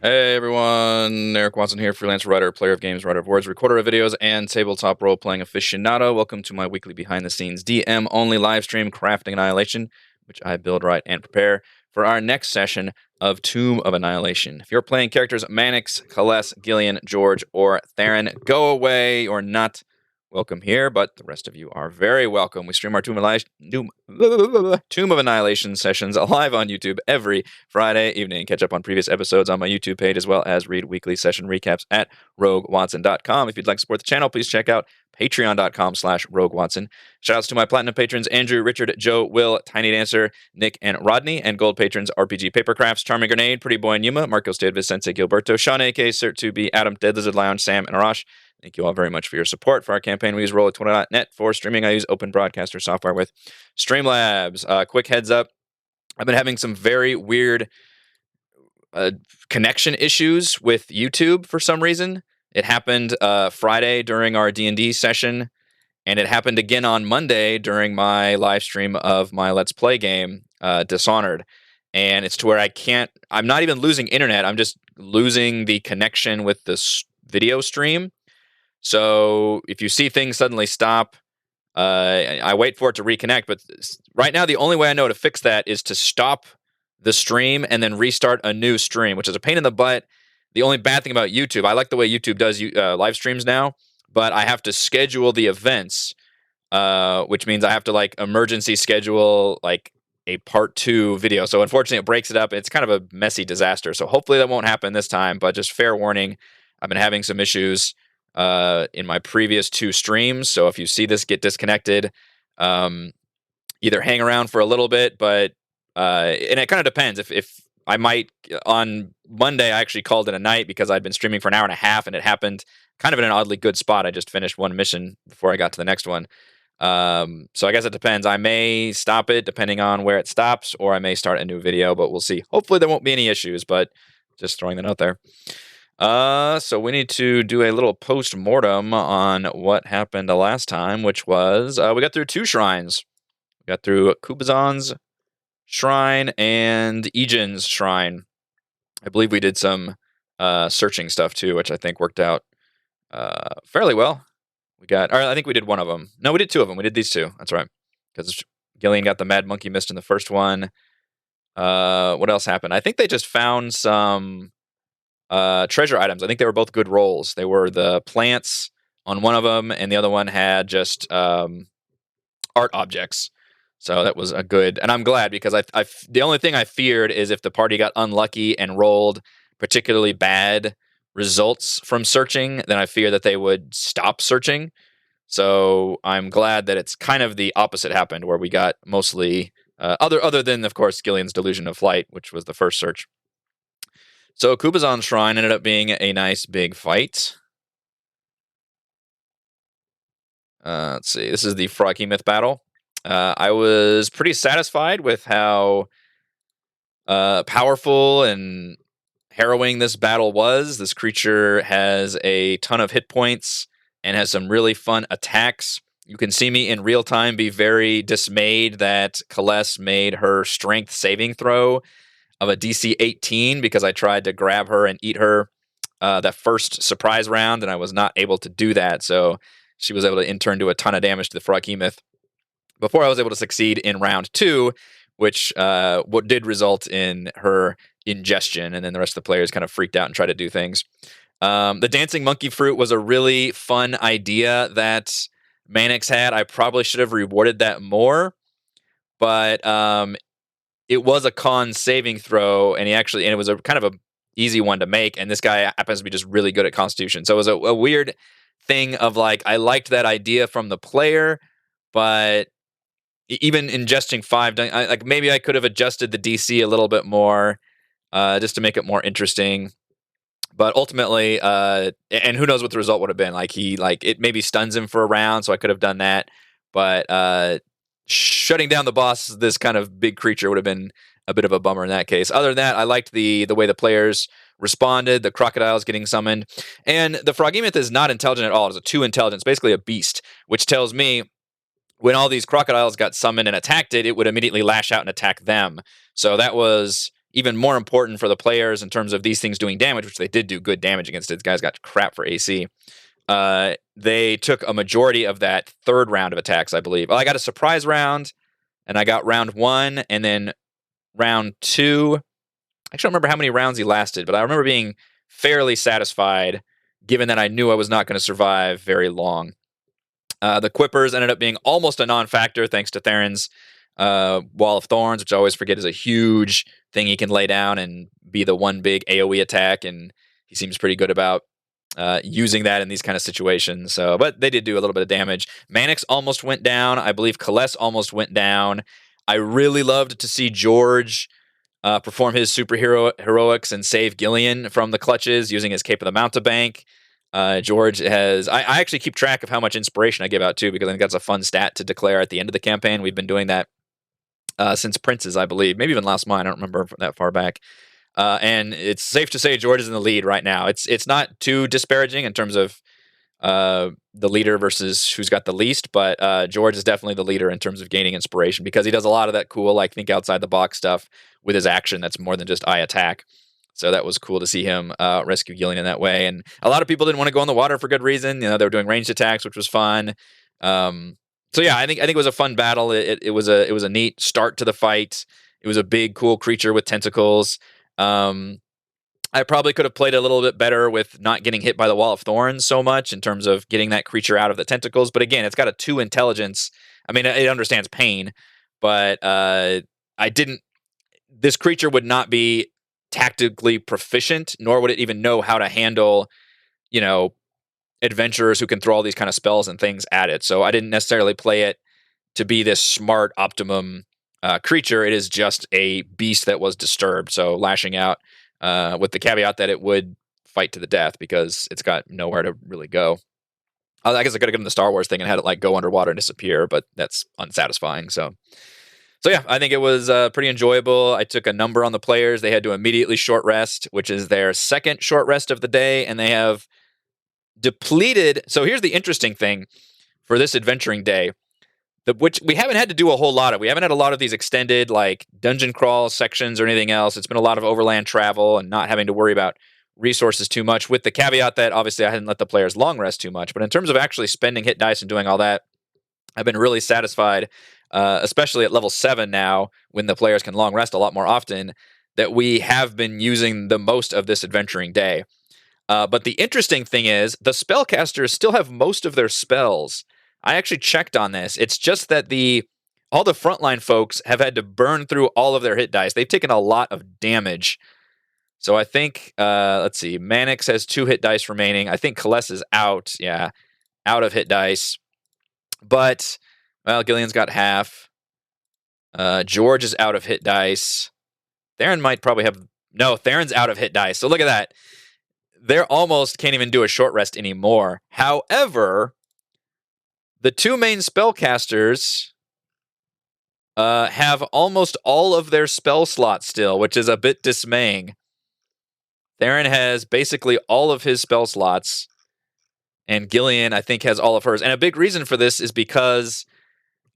Hey everyone, Eric Watson here, freelance writer, player of games, writer of words, recorder of videos, and tabletop role-playing aficionado. Welcome to my weekly behind-the-scenes DM-only live stream, Crafting Annihilation, which I build, write, and prepare for our next session of Tomb of Annihilation. If you're playing characters Mannix, Kales, Gillian, George, or Theron, go away or not welcome here, but the rest of you are very welcome. We stream our Tomb of Annihilation sessions live on YouTube every Friday evening. Catch up on previous episodes on my YouTube page, as well as read weekly session recaps at roguewatson.com. If you'd like to support the channel, please check out patreon.com/roguewatson. Shoutouts to my platinum patrons, Andrew, Richard, Joe, Will, Tiny Dancer, Nick, and Rodney, and gold patrons, RPG Papercrafts, Charming Grenade, Pretty Boy Numa, Marcos David, Sensei Gilberto, Sean A.K., Cert2B, Adam, Dead Lizard Lounge, Sam, and Arash. Thank you all very much for your support. For our campaign, we use Roll20.net. For streaming, I use Open Broadcaster software with Streamlabs. Quick heads up, I've been having some very weird connection issues with YouTube for some reason. It happened Friday during our D&D session, and it happened again on Monday during my live stream of my Let's Play game, Dishonored. And it's to where I'm not even losing internet, I'm just losing the connection with this video stream. So if you see things suddenly stop, I wait for it to reconnect. But right now, the only way I know to fix that is to stop the stream and then restart a new stream, which is a pain in the butt. The only bad thing about YouTube, I like the way YouTube does live streams now, but I have to schedule the events, which means I have to emergency schedule a part 2 video. So unfortunately, it breaks it up. It's kind of a messy disaster. So hopefully that won't happen this time. But just fair warning, I've been having some issues in my previous 2 streams. So if you see this get disconnected, either hang around for a little bit, but and it kind of depends. If I might, on Monday, I actually called it a night because I'd been streaming for an hour and a half, and it happened kind of in an oddly good spot. I just finished one mission before I got to the next one. So I guess it depends. I may stop it depending on where it stops, or I may start a new video, but we'll see. Hopefully there won't be any issues, but just throwing that out there. So we need to do a little post-mortem on what happened the last time, which was, we got through 2 shrines. We got through Kupalue's shrine and Ejin's shrine. I believe we did some searching stuff too, which I think worked out fairly well. I think we did one of them. No, we did 2 of them. We did these 2. That's right. Because Gillian got the Mad Monkey Mist in the first one. What else happened? I think they just found some treasure items. I think they were both good rolls. They were the plants on one of them, and the other one had just art objects. So that was a good, and I'm glad because the only thing I feared is if the party got unlucky and rolled particularly bad results from searching, then I fear that they would stop searching. So I'm glad that it's kind of the opposite happened, where we got mostly other than, of course, Gillian's delusion of flight, which was the first search. So Kupalue's shrine ended up being a nice big fight. Let's see. This is the Froghemoth battle. I was pretty satisfied with how powerful and harrowing this battle was. This creature has a ton of hit points and has some really fun attacks. You can see me in real time be very dismayed that Kales made her strength saving throw of a DC 18 because I tried to grab her and eat her that first surprise round, and I was not able to do that. So she was able to in turn do a ton of damage to the Froghemoth before I was able to succeed in round 2, which what did result in her ingestion, and then the rest of the players kind of freaked out and tried to do things. The dancing monkey fruit was a really fun idea that Mannix had. I probably should have rewarded that more, but it was a con saving throw, and it was a kind of a easy one to make, and this guy happens to be just really good at Constitution. So it was a weird thing of I liked that idea from the player, but even ingesting 5, maybe I could have adjusted the DC a little bit more, just to make it more interesting. But ultimately, and who knows what the result would have been? It maybe stuns him for a round, so I could have done that. But shutting down the boss, this kind of big creature, would have been a bit of a bummer in that case. Other than that, I liked the way the players responded, the crocodiles getting summoned. And the Froghemoth is not intelligent at all. It's a 2 intelligence, basically a beast, which tells me when all these crocodiles got summoned and attacked it would immediately lash out and attack them. So that was even more important for the players in terms of these things doing damage, which they did do good damage against it. These guys got crap for AC. They took a majority of that third round of attacks, I believe. Well, I got a surprise round, and I got round 1, and then round 2. I don't remember how many rounds he lasted, but I remember being fairly satisfied, given that I knew I was not going to survive very long. The Quippers ended up being almost a non-factor thanks to Theron's Wall of Thorns, which I always forget is a huge thing he can lay down and be the one big AoE attack, and he seems pretty good about using that in these kind of situations. So, but they did do a little bit of damage. Mannix almost went down. I believe Kaless almost went down. I really loved to see George perform his superhero heroics and save Gillian from the clutches using his Cape of the Mountebank. George has... I actually keep track of how much inspiration I give out, too, because I think that's a fun stat to declare at the end of the campaign. We've been doing that since Prince's, I believe. Maybe even last mine. I don't remember that far back. And it's safe to say George is in the lead right now. It's not too disparaging in terms of the leader versus who's got the least, but George is definitely the leader in terms of gaining inspiration because he does a lot of that cool, like, think outside the box stuff with his action that's more than just I attack. So that was cool to see him rescue Gillian in that way. And a lot of people didn't want to go in the water for good reason. You know, they were doing ranged attacks, which was fun. So yeah, I think it was a fun battle. It was a neat start to the fight. It was a big, cool creature with tentacles. I probably could have played a little bit better with not getting hit by the Wall of Thorns so much in terms of getting that creature out of the tentacles. But again, it's got a 2 intelligence. I mean, it understands pain, but this creature would not be tactically proficient, nor would it even know how to handle, adventurers who can throw all these kind of spells and things at it. So I didn't necessarily play it to be this smart optimum creature. It is just a beast that was disturbed. So lashing out with the caveat that it would fight to the death because it's got nowhere to really go. I guess I could have given the Star Wars thing and had it like go underwater and disappear, but that's unsatisfying. So yeah, I think it was pretty enjoyable. I took a number on the players. They had to immediately short rest, which is their second short rest of the day, and they have depleted. So here's the interesting thing for this adventuring day, which we haven't had to do a whole lot of. We haven't had a lot of these extended like dungeon crawl sections or anything else. It's been a lot of overland travel and not having to worry about resources too much, with the caveat that obviously I hadn't let the players long rest too much. But in terms of actually spending hit dice and doing all that, I've been really satisfied, especially at level 7 now, when the players can long rest a lot more often, that we have been using the most of this adventuring day. But the interesting thing is, the spellcasters still have most of their spells. I actually checked on this. It's just that all the frontline folks have had to burn through all of their hit dice. They've taken a lot of damage. So I think, let's see, Mannix has 2 hit dice remaining. I think Kaless is out. Yeah, out of hit dice. But, well, Gillian's got half. George is out of hit dice. Theron might probably have... No, Theron's out of hit dice. So look at that. They almost can't even do a short rest anymore. However, the 2 main spellcasters have almost all of their spell slots still, which is a bit dismaying. Theron has basically all of his spell slots, and Gillian, I think, has all of hers. And a big reason for this is because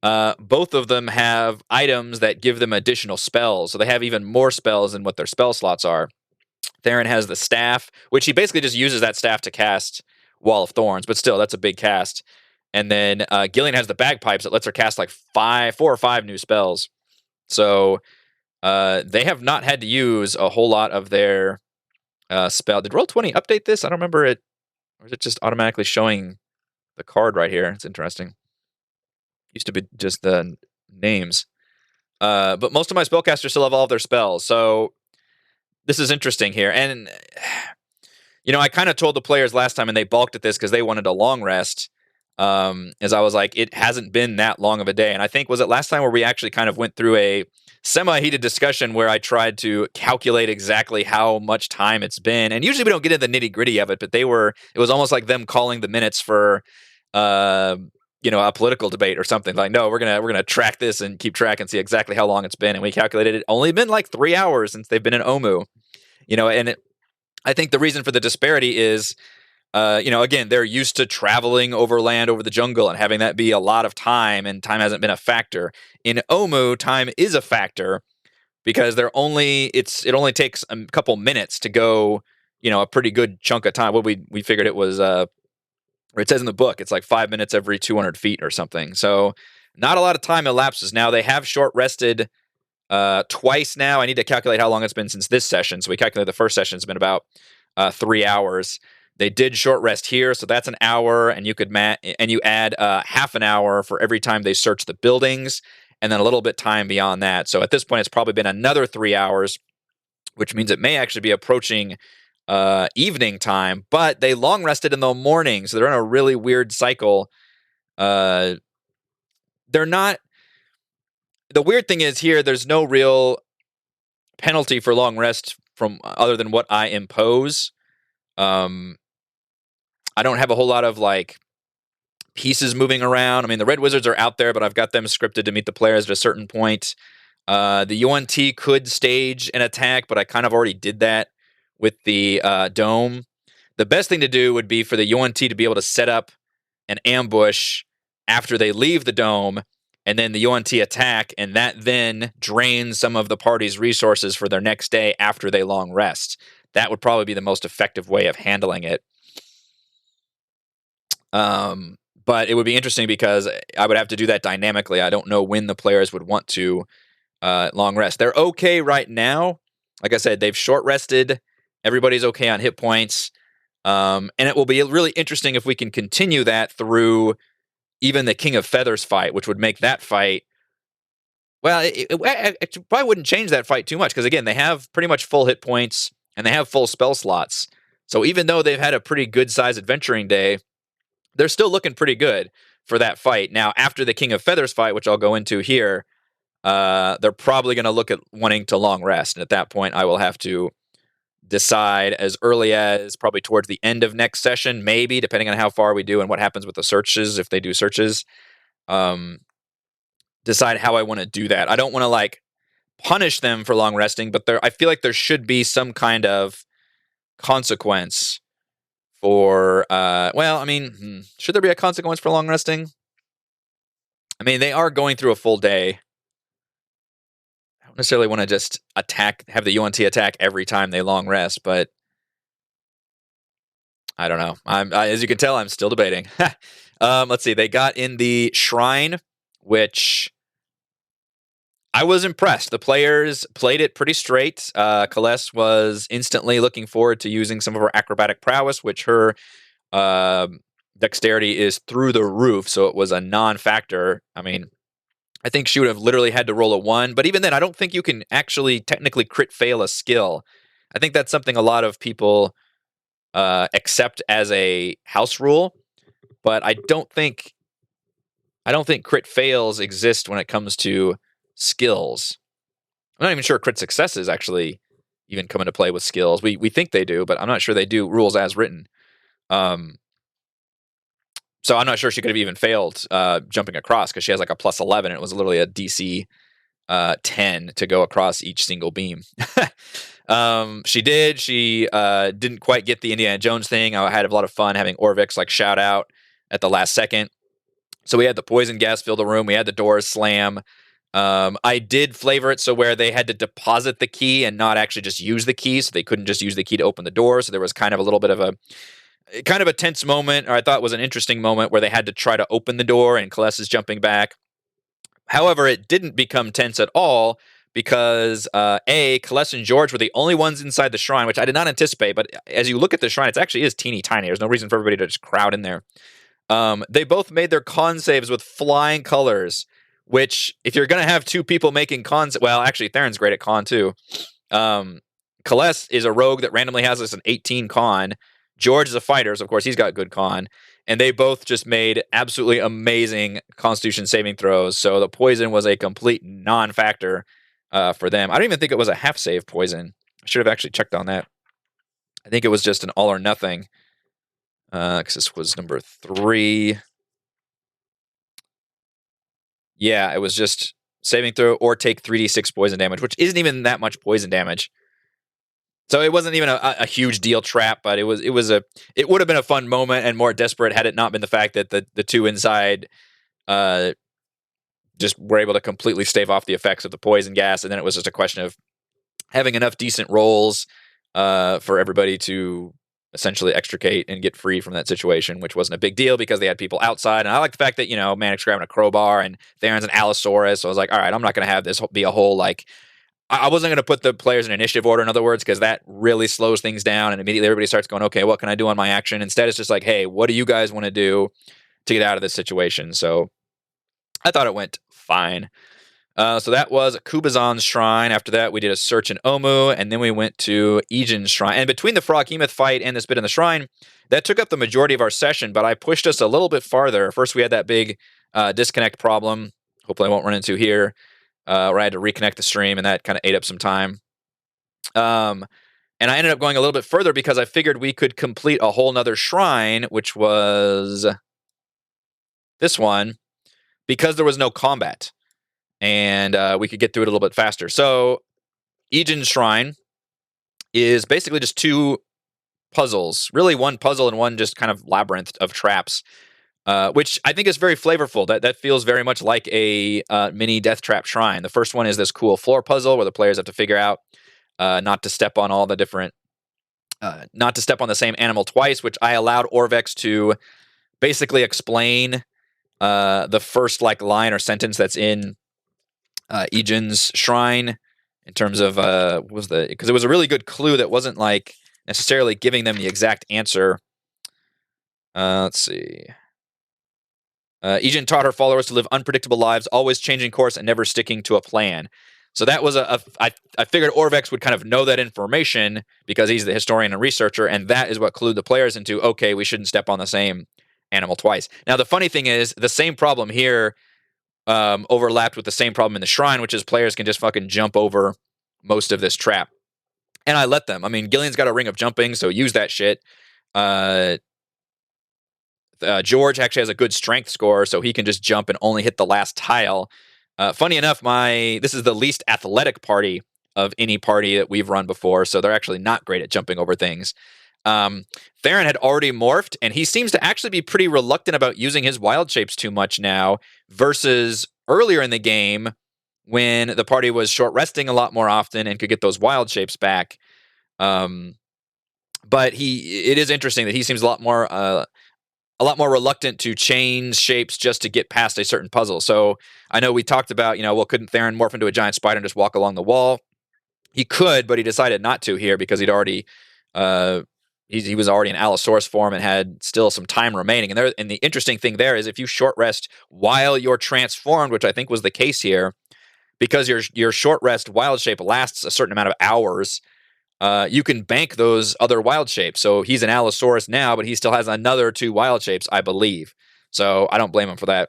both of them have items that give them additional spells. So they have even more spells than what their spell slots are. Theron has the staff, which he basically just uses that staff to cast Wall of Thorns, but still, that's a big cast. And then Gillian has the bagpipes that lets her cast like 4 or 5 new spells. So they have not had to use a whole lot of their spell. Did Roll20 update this? I don't remember it. Or is it just automatically showing the card right here? It's interesting. Used to be just the names. But most of my spellcasters still have all of their spells. So this is interesting here. And, I kind of told the players last time, and they balked at this because they wanted a long rest. As I was like, it hasn't been that long of a day. And I think, was it last time where we actually kind of went through a semi-heated discussion where I tried to calculate exactly how much time it's been. And usually we don't get into the nitty-gritty of it, but it was almost like them calling the minutes for a political debate or something. Like, no, we're gonna track this and keep track and see exactly how long it's been. And we calculated it only been like 3 hours since they've been in Omu. I think the reason for the disparity is, again, they're used to traveling overland over the jungle and having that be a lot of time, and time hasn't been a factor. In Omu, time is a factor, because it only takes a couple minutes to go, a pretty good chunk of time. What we figured it was, or it says in the book, it's like 5 minutes every 200 feet or something. So not a lot of time elapses. Now they have short rested twice now. I need to calculate how long it's been since this session. So we calculate the first session has been about 3 hours. They did short rest here, so that's an hour, and you add half an hour for every time they search the buildings, and then a little bit time beyond that. So at this point, it's probably been another 3 hours, which means it may actually be approaching evening time. But they long rested in the morning, so they're in a really weird cycle. They're not. The weird thing is here, there's no real penalty for long rest from other than what I impose. I don't have a whole lot of pieces moving around. I mean, the Red Wizards are out there, but I've got them scripted to meet the players at a certain point. The UNT could stage an attack, but I kind of already did that with the dome. The best thing to do would be for the UNT to be able to set up an ambush after they leave the dome, and then the UNT attack, and that then drains some of the party's resources for their next day after they long rest. That would probably be the most effective way of handling it. But it would be interesting because I would have to do that dynamically. I don't know when the players would want to long rest. They're okay right now. Like I said, they've short rested. Everybody's okay on hit points. And it will be really interesting if we can continue that through even the King of Feathers fight, which would make that fight... Well, it probably wouldn't change that fight too much because, again, they have pretty much full hit points and they have full spell slots. So even though they've had a pretty good-sized adventuring day, they're still looking pretty good for that fight. Now, after the King of Feathers fight, which I'll go into here, they're probably going to look at wanting to long rest. And at that point, I will have to decide as early as probably towards the end of next session, maybe, depending on how far we do and what happens with the searches, if they do searches, decide how I want to do that. I don't want to punish them for long resting, but I feel like there should be some kind of consequence for, should there be a consequence for long resting? I mean, they are going through a full day. I don't necessarily want to just have the UNT attack every time they long rest, but I don't know. As you can tell, I'm still debating. Let's see. They got in the shrine, which I was impressed. The players played it pretty straight. Celeste was instantly looking forward to using some of her acrobatic prowess, which her dexterity is through the roof, so it was a non-factor. I mean, I think she would have literally had to roll a 1, but even then, I don't think you can actually technically crit fail a skill. I think that's something a lot of people accept as a house rule, but I don't think crit fails exist when it comes to skills. I'm not even sure crit successes actually even come into play with skills. We think they do, but I'm not sure they do, rules as written. So I'm not sure she could have even failed jumping across because she has a plus 11. And it was literally a DC 10 to go across each single beam. She did. She didn't quite get the Indiana Jones thing. I had a lot of fun having Orvix shout out at the last second. So we had the poison gas fill the room. We had the doors slam. I did flavor it so where they had to deposit the key and not actually just use the key, so they couldn't just use the key to open the door. So there was kind of a little bit of a tense moment, or I thought it was an interesting moment where they had to try to open the door and Celeste is jumping back. However, it didn't become tense at all because Celeste and George were the only ones inside the shrine, which I did not anticipate. But as you look at the shrine, it actually is teeny tiny. There's no reason for everybody to just crowd in there. They both made their con saves with flying colors, which if you're going to have two people making cons, well, actually Theron's great at con too. Celeste is a rogue that randomly has an 18 con. George is a fighter, so of course he's got good con. And they both just made absolutely amazing Constitution saving throws. So the poison was a complete non-factor for them. I don't even think it was a half save poison. I should have actually checked on that. I think it was just an all or nothing. Because this was number 3. Yeah, it was just saving throw or take 3d6 poison damage, which isn't even that much poison damage. So it wasn't even a huge deal trap, but it would have been a fun moment and more desperate had it not been the fact that the two inside just were able to completely stave off the effects of the poison gas. And then it was just a question of having enough decent rolls for everybody to essentially extricate and get free from that situation, which wasn't a big deal because they had people outside. And I like the fact that, Manic's grabbing a crowbar and Theron's an Allosaurus. So I was like, all right, I'm not going to have this be a whole, like, I wasn't going to put the players in initiative order, in other words, because that really slows things down. And immediately everybody starts going, okay, what can I do on my action? Instead, it's just like, hey, what do you guys want to do to get out of this situation? So I thought it went fine. So that was Kubazan's shrine. After that, we did a search in Omu, and then we went to Ijin's shrine. And between the Froghemoth fight and this bit in the shrine, that took up the majority of our session, but I pushed us a little bit farther. First, we had that big disconnect problem. Hopefully I won't run into here, where I had to reconnect the stream, and that kind of ate up some time. And I ended up going a little bit further because I figured we could complete a whole nother shrine, which was this one, because there was no combat. And we could get through it a little bit faster. So Ijin's shrine is basically just two puzzles, really one puzzle and one just kind of labyrinth of traps, which I think is very flavorful. That feels very much like a mini death trap shrine. The first one is this cool floor puzzle where the players have to figure out not to step on all the different, not to step on the same animal twice, which I allowed Orvex to basically explain the first line or sentence that's in Ijin's shrine in terms of because it was a really good clue that wasn't necessarily giving them the exact answer. Let's see. Ijin taught her followers to live unpredictable lives, always changing course and never sticking to a plan. So that was I figured Orvex would kind of know that information because he's the historian and researcher, and that is what clued the players into, okay, we shouldn't step on the same animal twice. Now, the funny thing is, the same problem here overlapped with the same problem in the shrine, which is players can just fucking jump over most of this trap. And I let them. I mean, Gillian's got a ring of jumping, so use that shit. George actually has a good strength score, so he can just jump and only hit the last tile. Funny enough, this is the least athletic party of any party that we've run before, so they're actually not great at jumping over things. Theron had already morphed, and he seems to actually be pretty reluctant about using his wild shapes too much now, versus earlier in the game when the party was short resting a lot more often and could get those wild shapes back. But it is interesting that he seems a lot more reluctant to change shapes just to get past a certain puzzle. So I know we talked about, couldn't Theron morph into a giant spider and just walk along the wall? He could, but he decided not to here because he'd already he was already in Allosaurus form and had still some time remaining. And the interesting thing there is if you short rest while you're transformed, which I think was the case here, because your short rest wild shape lasts a certain amount of hours, you can bank those other wild shapes. So he's an Allosaurus now, but he still has another 2 wild shapes, I believe. So I don't blame him for that.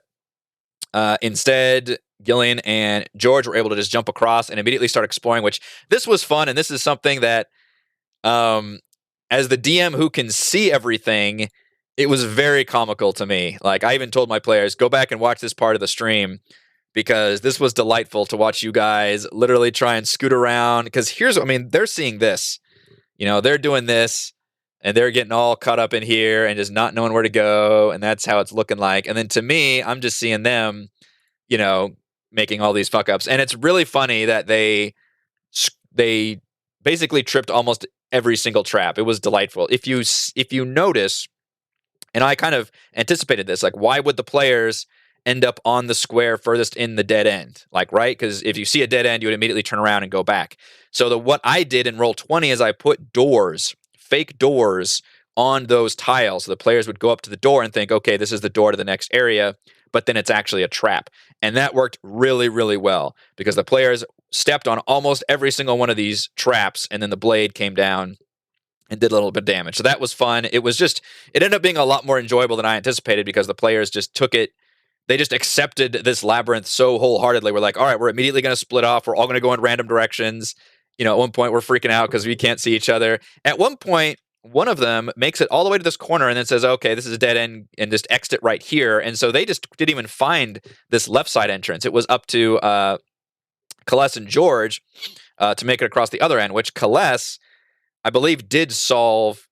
Instead, Gillian and George were able to just jump across and immediately start exploring, which this was fun. And this is something that, as the DM who can see everything, it was very comical to me. I even told my players, go back and watch this part of the stream because this was delightful to watch you guys literally try and scoot around. Because they're seeing this, they're doing this and they're getting all caught up in here and just not knowing where to go. And that's how it's looking like. And then to me, I'm just seeing them, making all these fuck ups. And it's really funny that they basically tripped almost every single trap. It was delightful. If you notice, and I kind of anticipated this, why would the players end up on the square furthest in the dead end? Right? Because if you see a dead end, you would immediately turn around and go back. So what I did in Roll20 is I put fake doors on those tiles. So the players would go up to the door and think, okay, this is the door to the next area, but then it's actually a trap. And that worked really, really well because the players stepped on almost every single one of these traps, and then the blade came down and did a little bit of damage. So that was fun. It ended up being a lot more enjoyable than I anticipated because the players just took it. They just accepted this labyrinth so wholeheartedly. We're like, all right, we're immediately going to split off. We're all going to go in random directions. At one point, we're freaking out because we can't see each other. At one point, one of them makes it all the way to this corner and then says, okay, this is a dead end, and just exit right here. And so they just didn't even find this left side entrance. It was up to Kalles and George to make it across the other end, which Kalles, I believe, did solve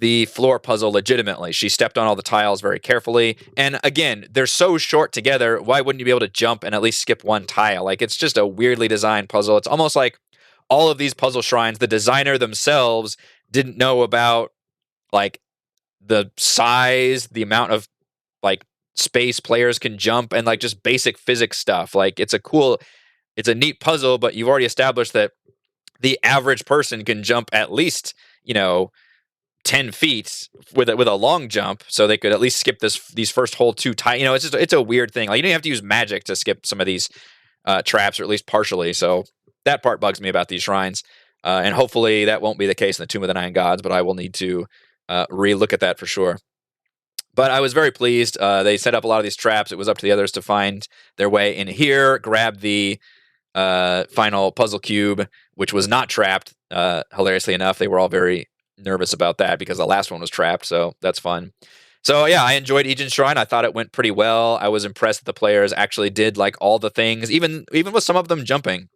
the floor puzzle legitimately. She stepped on all the tiles very carefully. And again, they're so short together. Why wouldn't you be able to jump and at least skip one tile? Like, it's just a weirdly designed puzzle. It's almost like all of these puzzle shrines, the designer themselves didn't know about like the size, the amount of like space players can jump, and like just basic physics stuff. Like, it's a neat puzzle, but you've already established that the average person can jump at least, 10 feet with a long jump, so they could at least skip these first whole two tiles. It's a weird thing. Like, you don't have to use magic to skip some of these traps, or at least partially. So that part bugs me about these shrines, and hopefully that won't be the case in the Tomb of the Nine Gods. But I will need to re-look at that for sure. But I was very pleased. They set up a lot of these traps. It was up to the others to find their way in here, grab the final puzzle cube, which was not trapped. Hilariously enough, they were all very nervous about that because the last one was trapped, so that's fun. So yeah, I enjoyed Ijin's Shrine. I thought it went pretty well. I was impressed that the players actually did like all the things, even with some of them jumping.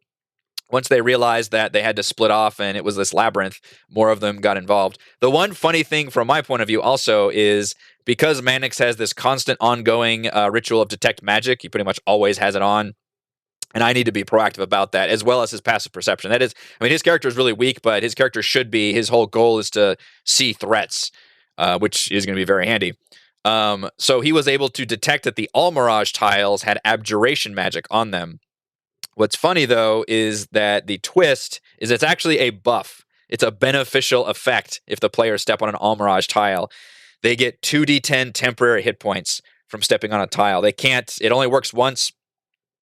Once they realized that they had to split off and it was this labyrinth, more of them got involved. The one funny thing from my point of view also is because Mannix has this constant ongoing ritual of detect magic, he pretty much always has it on. And I need to be proactive about that, as well as his passive perception. That is, I mean, his character is really weak, but his character should be, his whole goal is to see threats, which is going to be very handy. So he was able to detect that the Almirage tiles had abjuration magic on them. What's funny, though, is that the twist is it's actually a buff. It's a beneficial effect if the players step on an Almirage tile. They get 2d10 temporary hit points from stepping on a tile. They can't, it only works once.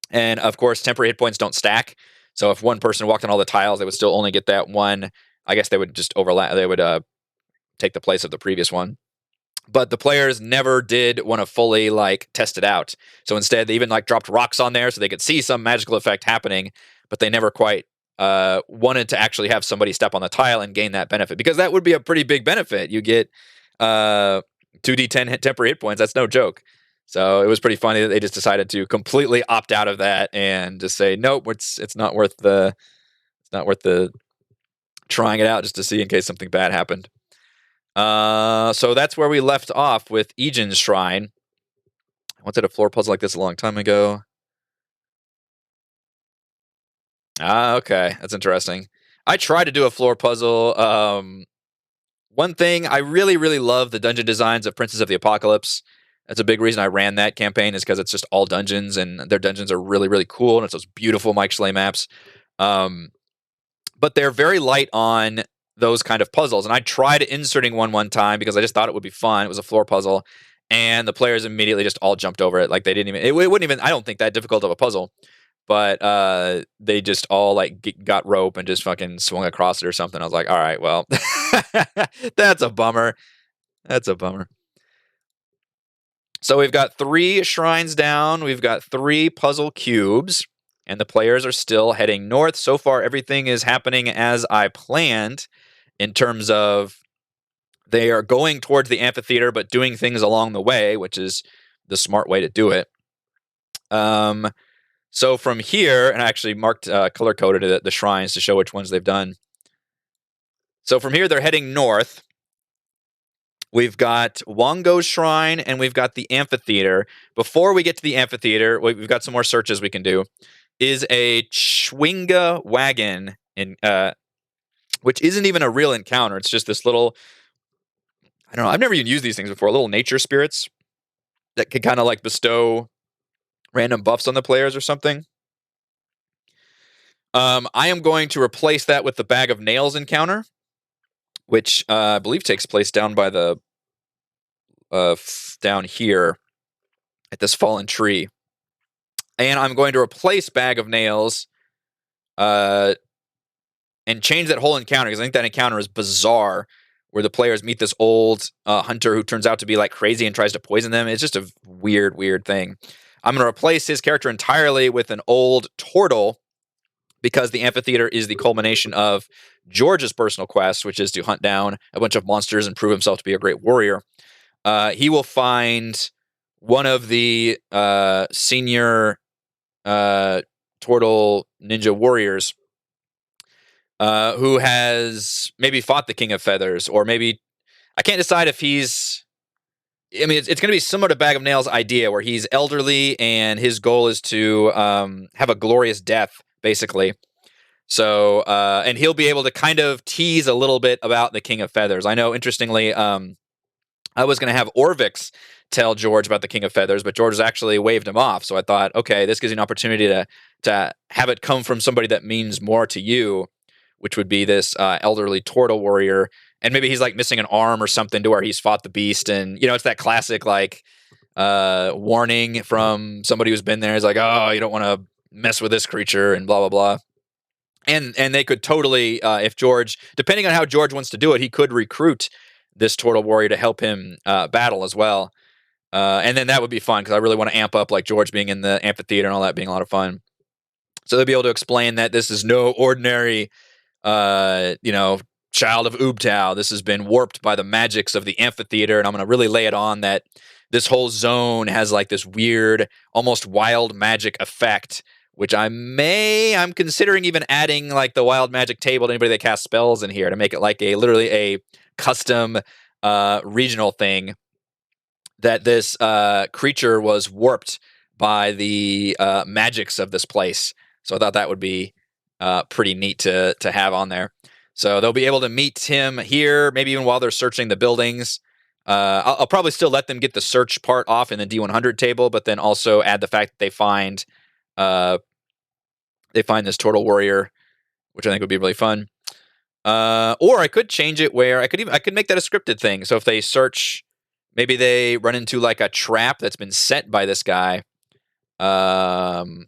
And of course, temporary hit points don't stack. So if one person walked on all the tiles, they would still only get that one. I guess they would just overlap. They would take the place of the previous one. But the players never did want to fully like test it out. So instead, they even like dropped rocks on there so they could see some magical effect happening. But they never quite wanted to actually have somebody step on the tile and gain that benefit, because that would be a pretty big benefit. You get 2d10 temporary hit points. That's no joke. So it was pretty funny that they just decided to completely opt out of that and just say, nope, it's not worth the trying it out just to see in case something bad happened. So that's where we left off with Ijin's Shrine. I once did a floor puzzle like this a long time ago. Okay, that's interesting. I tried to do a floor puzzle. One thing, I really, really love the dungeon designs of Princess of the Apocalypse. That's a big reason I ran that campaign, is because it's just all dungeons, and their dungeons are really, really cool, and it's those beautiful Mike Schley maps. But they're very light on those kind of puzzles, and I tried inserting one time because I just thought it would be fun. It was a floor puzzle, and the players immediately just all jumped over it. Like, they didn't even, it wouldn't even, I don't think that difficult of a puzzle, but they just all like got rope and just fucking swung across it or something. I was like, all right, well, that's a bummer. That's a bummer. So we've got 3 shrines down. We've got 3 puzzle cubes, and the players are still heading north. So far, everything is happening as I planned in terms of they are going towards the amphitheater, but doing things along the way, which is the smart way to do it. So from here, and I actually marked color-coded the shrines to show which ones they've done. So from here, they're heading north. We've got Wongo's Shrine, and we've got the Amphitheater. Before we get to the Amphitheater, we've got some more searches we can do. Is a Chwinga wagon, which isn't even a real encounter. It's just this little, I don't know, I've never even used these things before, little nature spirits that can kind of like bestow random buffs on the players or something. I am going to replace that with the Bag of Nails encounter, which I believe takes place down by the down here at this fallen tree. And I'm going to replace Bag of Nails and change that whole encounter, because I think that encounter is bizarre, where the players meet this old hunter who turns out to be like crazy and tries to poison them. It's just a weird, weird thing. I'm going to replace his character entirely with an old turtle, because the Amphitheater is the culmination of George's personal quest, which is to hunt down a bunch of monsters and prove himself to be a great warrior. He will find one of the senior turtle ninja warriors who has maybe fought the King of Feathers, or maybe I can't decide if he's. I mean, it's going to be similar to Bag of Nails' idea, where he's elderly and his goal is to have a glorious death, basically. So, and he'll be able to kind of tease a little bit about the King of Feathers. I know, interestingly, I was going to have Orvix tell George about the King of Feathers, but George has actually waved him off. So I thought, okay, this gives you an opportunity to have it come from somebody that means more to you, which would be this elderly turtle warrior. And maybe he's like missing an arm or something to where he's fought the beast. And, it's that classic like warning from somebody who's been there. It's like, oh, you don't want to mess with this creature and blah, blah, blah. And they could totally, if George, depending on how George wants to do it, he could recruit this turtle warrior to help him battle as well. And then that would be fun because I really want to amp up like George being in the amphitheater and all that being a lot of fun. So they'll be able to explain that this is no ordinary, child of Ubtao. This has been warped by the magics of the amphitheater. And I'm going to really lay it on that this whole zone has like this weird, almost wild magic effect, which I'm considering even adding like the wild magic table to anybody that casts spells in here to make it like literally a custom regional thing, that this creature was warped by the magics of this place. So I thought that would be pretty neat to have on there. So they'll be able to meet him here, maybe even while they're searching the buildings. I'll probably still let them get the search part off in the D100 table, but then also add the fact that they find this turtle warrior, which I think would be really fun. Or I could change it where I could make that a scripted thing. So if they search, maybe they run into like a trap that's been set by this guy. And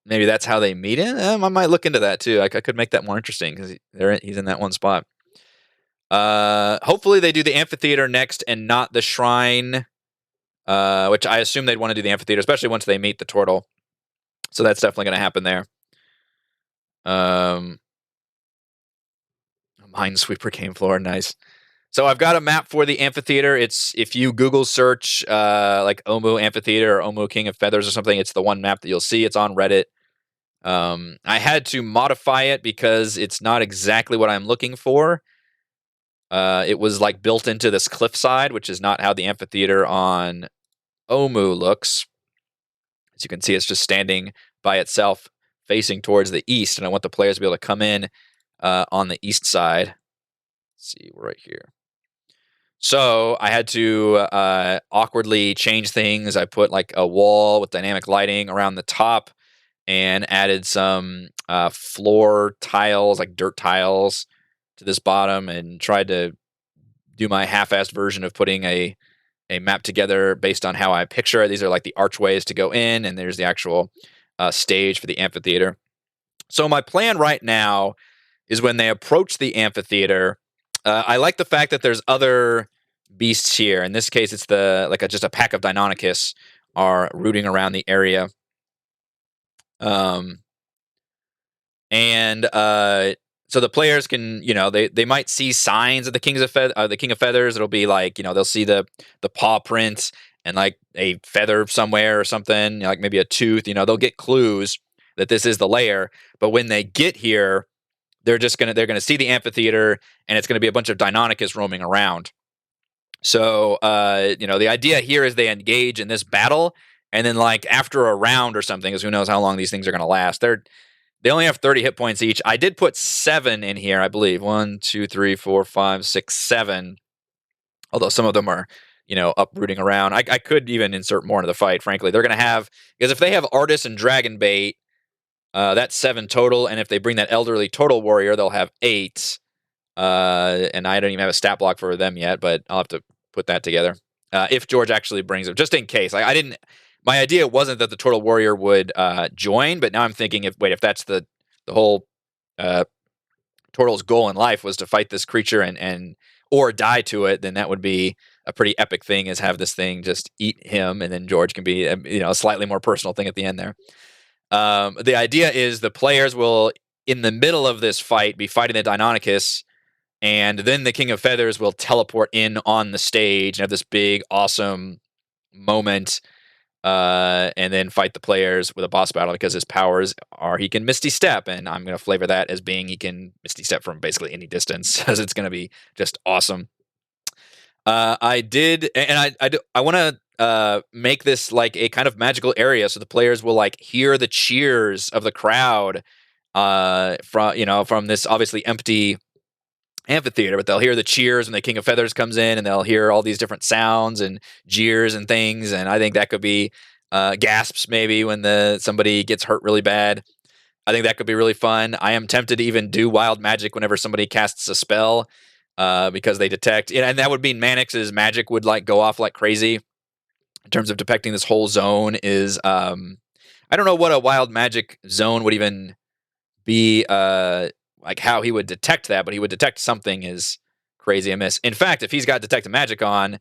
maybe that's how they meet him. I might look into that too. I could make that more interesting because he's in that one spot. Hopefully they do the amphitheater next and not the shrine, which I assume they'd want to do the amphitheater, especially once they meet the turtle. So that's definitely going to happen there. Minesweeper game floor, nice. So I've got a map for the amphitheater. It's, if you Google search like Omu Amphitheater or Omu King of Feathers or something, it's the one map that you'll see. It's on Reddit. I had to modify it because it's not exactly what I'm looking for. It was like built into this cliffside, which is not how the amphitheater on Omu looks. As you can see, it's just standing by itself, facing towards the east, and I want the players to be able to come in on the east side. Let's see, we're right here. So I had to awkwardly change things. I put like a wall with dynamic lighting around the top and added some floor tiles, like dirt tiles, to this bottom, and tried to do my half-assed version of putting a map together based on how I picture it. These are like the archways to go in, and there's the actual stage for the amphitheater. So my plan right now is when they approach the amphitheater, I like the fact that there's other beasts here. In this case, it's just a pack of Deinonychus are rooting around the area. So the players can, they might see signs of the King of Feathers. It'll be like, they'll see the paw print and like a feather somewhere or something, like maybe a tooth. They'll get clues that this is the lair. But when they get here, they're gonna see the amphitheater, and it's gonna be a bunch of Deinonychus roaming around. So the idea here is they engage in this battle, and then like after a round or something, because who knows how long these things are gonna last. They only have 30 hit points each. I did put 7 in here, I believe. 1, 2, 3, 4, 5, 6, 7. Although some of them are, uprooting around. I could even insert more into the fight, frankly. They're going to have, because if they have Artis and Dragon Bait, that's 7 total. And if they bring that elderly turtle warrior, they'll have 8. And I don't even have a stat block for them yet, but I'll have to put that together. If George actually brings it, just in case. My idea wasn't that the turtle warrior would join, but now I'm thinking if that's the whole turtle's goal in life was to fight this creature and or die to it, then that would be a pretty epic thing, is have this thing just eat him, and then George can be a slightly more personal thing at the end there. The idea is the players will, in the middle of this fight, be fighting the Deinonychus, and then the King of Feathers will teleport in on the stage and have this big, awesome moment and then fight the players with a boss battle because his powers are he can Misty Step, and I'm going to flavor that as being he can Misty Step from basically any distance, because it's going to be just awesome. I did, and I want to make this like a kind of magical area, so the players will like hear the cheers of the crowd from this obviously empty amphitheater, but they'll hear the cheers when the King of Feathers comes in, and they'll hear all these different sounds and jeers and things. And I think that could be gasps maybe when somebody gets hurt really bad. I think that could be really fun. I am tempted to even do wild magic whenever somebody casts a spell, because they detect, and that would mean Manix's magic would like go off like crazy in terms of detecting this whole zone. I don't know what a wild magic zone would even be, like how he would detect that, but he would detect something is crazy amiss. In fact, if he's got detect magic on,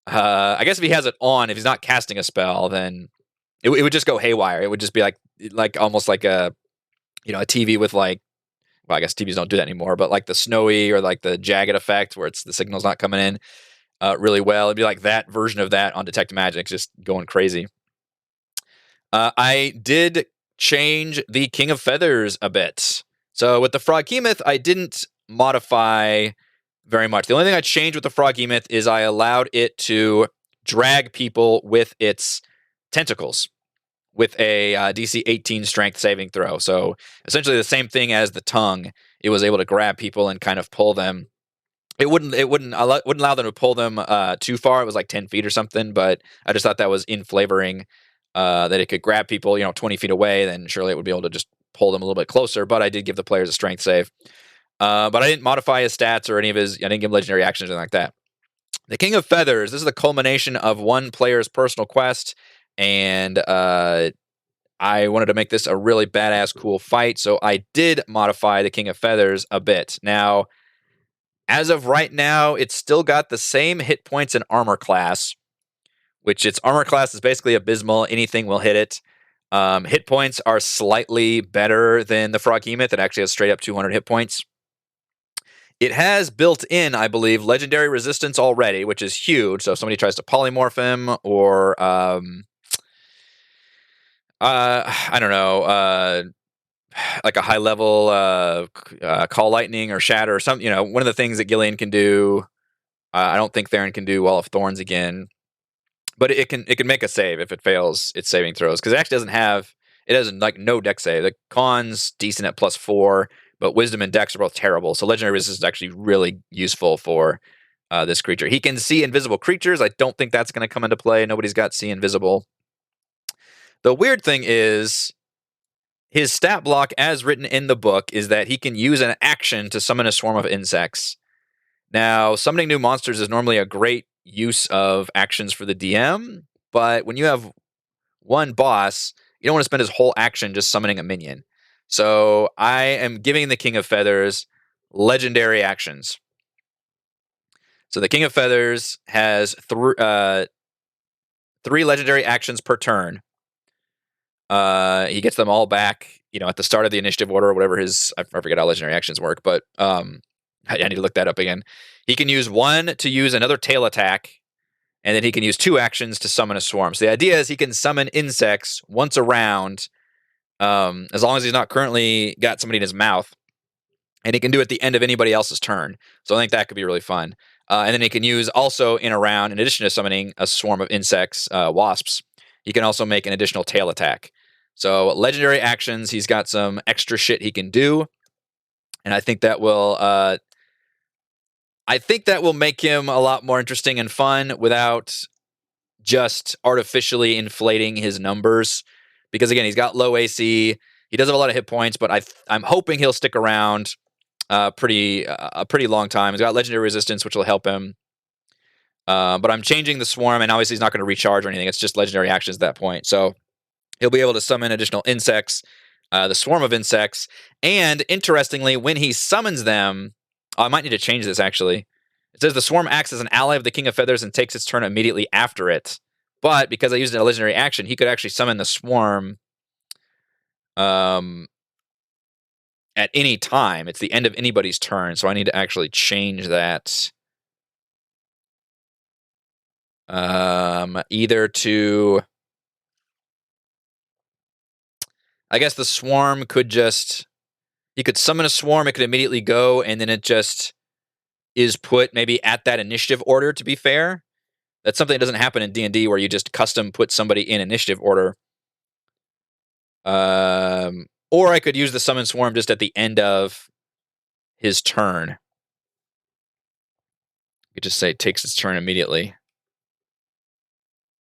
I guess if he has it on, if he's not casting a spell, then it would just go haywire. It would just be like almost like a TV with like, well, I guess TVs don't do that anymore, but like the snowy or like the jagged effect where the signal's not coming in really well. It'd be like that version of that on detect magic, just going crazy. I did change the King of Feathers a bit. So with the Froghemoth, I didn't modify very much. The only thing I changed with the Froghemoth is I allowed it to drag people with its tentacles with a DC 18 strength saving throw. So essentially the same thing as the tongue. It was able to grab people and kind of pull them. It wouldn't allow them to pull them too far. It was like 10 feet or something, but I just thought that was in flavoring, that it could grab people 20 feet away. Then surely it would be able to just pull them a little bit closer. But I did give the players a strength save. But I didn't modify his stats or any of his. I didn't give him legendary actions or anything like that. The King of Feathers. This is the culmination of one player's personal quest, and I wanted to make this a really badass, cool fight. So I did modify the King of Feathers a bit. Now, as of right now, it's still got the same hit points and armor class, which its armor class is basically abysmal. Anything will hit it. Hit points are slightly better than the Froghemoth. It actually has straight up 200 hit points. It has built in, I believe, legendary resistance already, which is huge. So if somebody tries to polymorph him or, I don't know, like a high level call lightning or shatter or something, one of the things that Gillian can do. I don't think Theron can do Wall of Thorns again, but it can make a save if it fails its saving throws, because it has like no dex save. The con's decent at +4, but wisdom and dex are both terrible. So legendary resistance is actually really useful for this creature. He can see invisible creatures. I don't think that's going to come into play. Nobody's got see invisible. The weird thing is his stat block, as written in the book, is that he can use an action to summon a swarm of insects. Now, summoning new monsters is normally a great use of actions for the DM, but when you have one boss, you don't want to spend his whole action just summoning a minion. So I am giving the King of Feathers legendary actions. So the King of Feathers has 3 legendary actions per turn. He gets them all back, at the start of the initiative order or whatever I forget how legendary actions work, but I need to look that up again. He can use 1 to use another tail attack, and then he can use 2 actions to summon a swarm. So the idea is he can summon insects once a round, as long as he's not currently got somebody in his mouth, and he can do it at the end of anybody else's turn. So I think that could be really fun. And then he can use also in a round, in addition to summoning a swarm of insects, wasps, he can also make an additional tail attack. So legendary actions, he's got some extra shit he can do, and I think that will make him a lot more interesting and fun without just artificially inflating his numbers. Because again, he's got low AC, he does have a lot of hit points, but I'm hoping he'll stick around a pretty long time. He's got legendary resistance, which will help him. But I'm changing the swarm, and obviously he's not going to recharge or anything. It's just legendary actions at that point. So he'll be able to summon additional insects, the swarm of insects. And interestingly, when he summons them, I might need to change this actually. It says the swarm acts as an ally of the King of Feathers and takes its turn immediately after it. But because I used a legendary action, he could actually summon the swarm at any time. It's the end of anybody's turn, so I need to actually change that. Either to I guess the swarm could just... You could summon a swarm, it could immediately go, and then it just is put maybe at that initiative order, to be fair. That's something that doesn't happen in D&D, where you just custom put somebody in initiative order. Or I could use the summon swarm just at the end of his turn. You could just say it takes its turn immediately.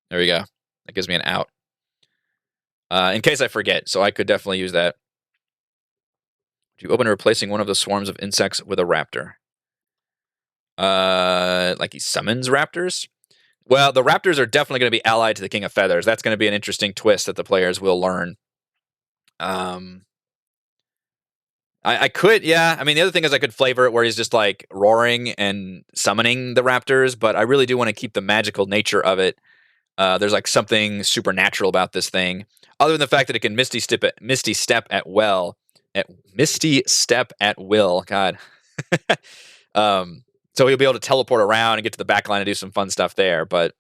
There we go. That gives me an out. In case I forget, so I could definitely use that. Do you open replacing one of the swarms of insects with a raptor? Like he summons raptors? Well, the raptors are definitely going to be allied to the King of Feathers. That's going to be an interesting twist that the players will learn. I could, yeah. I mean, the other thing is I could flavor it where he's just like roaring and summoning the raptors, but I really do want to keep the magical nature of it. There's like something supernatural about this thing, other than the fact that it can misty step at will. God. So he'll be able to teleport around and get to the back line and do some fun stuff there. But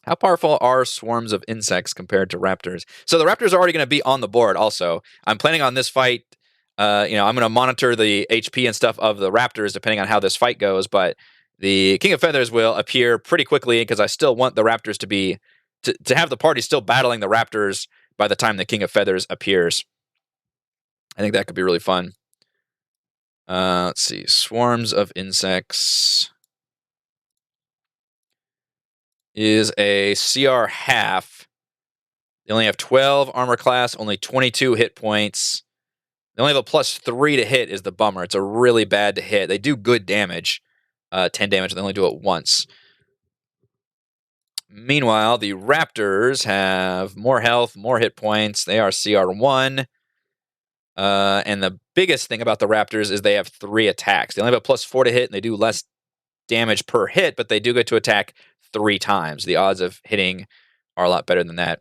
how powerful are swarms of insects compared to raptors? So the raptors are already going to be on the board. Also, I'm planning on this fight. I'm going to monitor the HP and stuff of the raptors depending on how this fight goes. But the King of Feathers will appear pretty quickly because I still want the raptors to have the party still battling the raptors by the time the King of Feathers appears. I think that could be really fun. Let's see. Swarms of insects is a CR half. They only have 12 armor class, only 22 hit points. They only have a +3 to hit is the bummer. It's a really bad to hit. They do good damage, 10 damage, and they only do it once. Meanwhile, the Raptors have more health, more hit points. They are CR1. And the biggest thing about the Raptors is they have 3 attacks. They only have a +4 to hit, and they do less damage per hit, but they do get to attack 3 times. The odds of hitting are a lot better than that.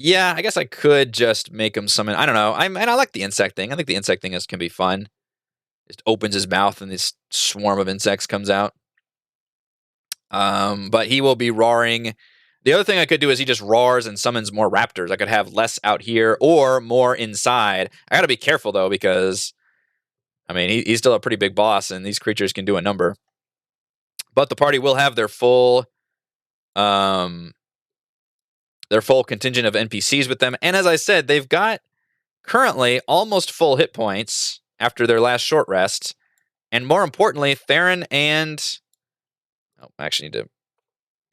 Yeah, I guess I could just make him summon. I don't know. I like the insect thing. I think the insect thing can be fun. Just opens his mouth and this swarm of insects comes out. But he will be roaring. The other thing I could do is he just roars and summons more raptors. I could have less out here or more inside. I got to be careful though, because I mean he's still a pretty big boss, and these creatures can do a number. But the party will have their full contingent of NPCs with them. And as I said, they've got currently almost full hit points after their last short rest. And more importantly, Theron and... Oh, I actually need to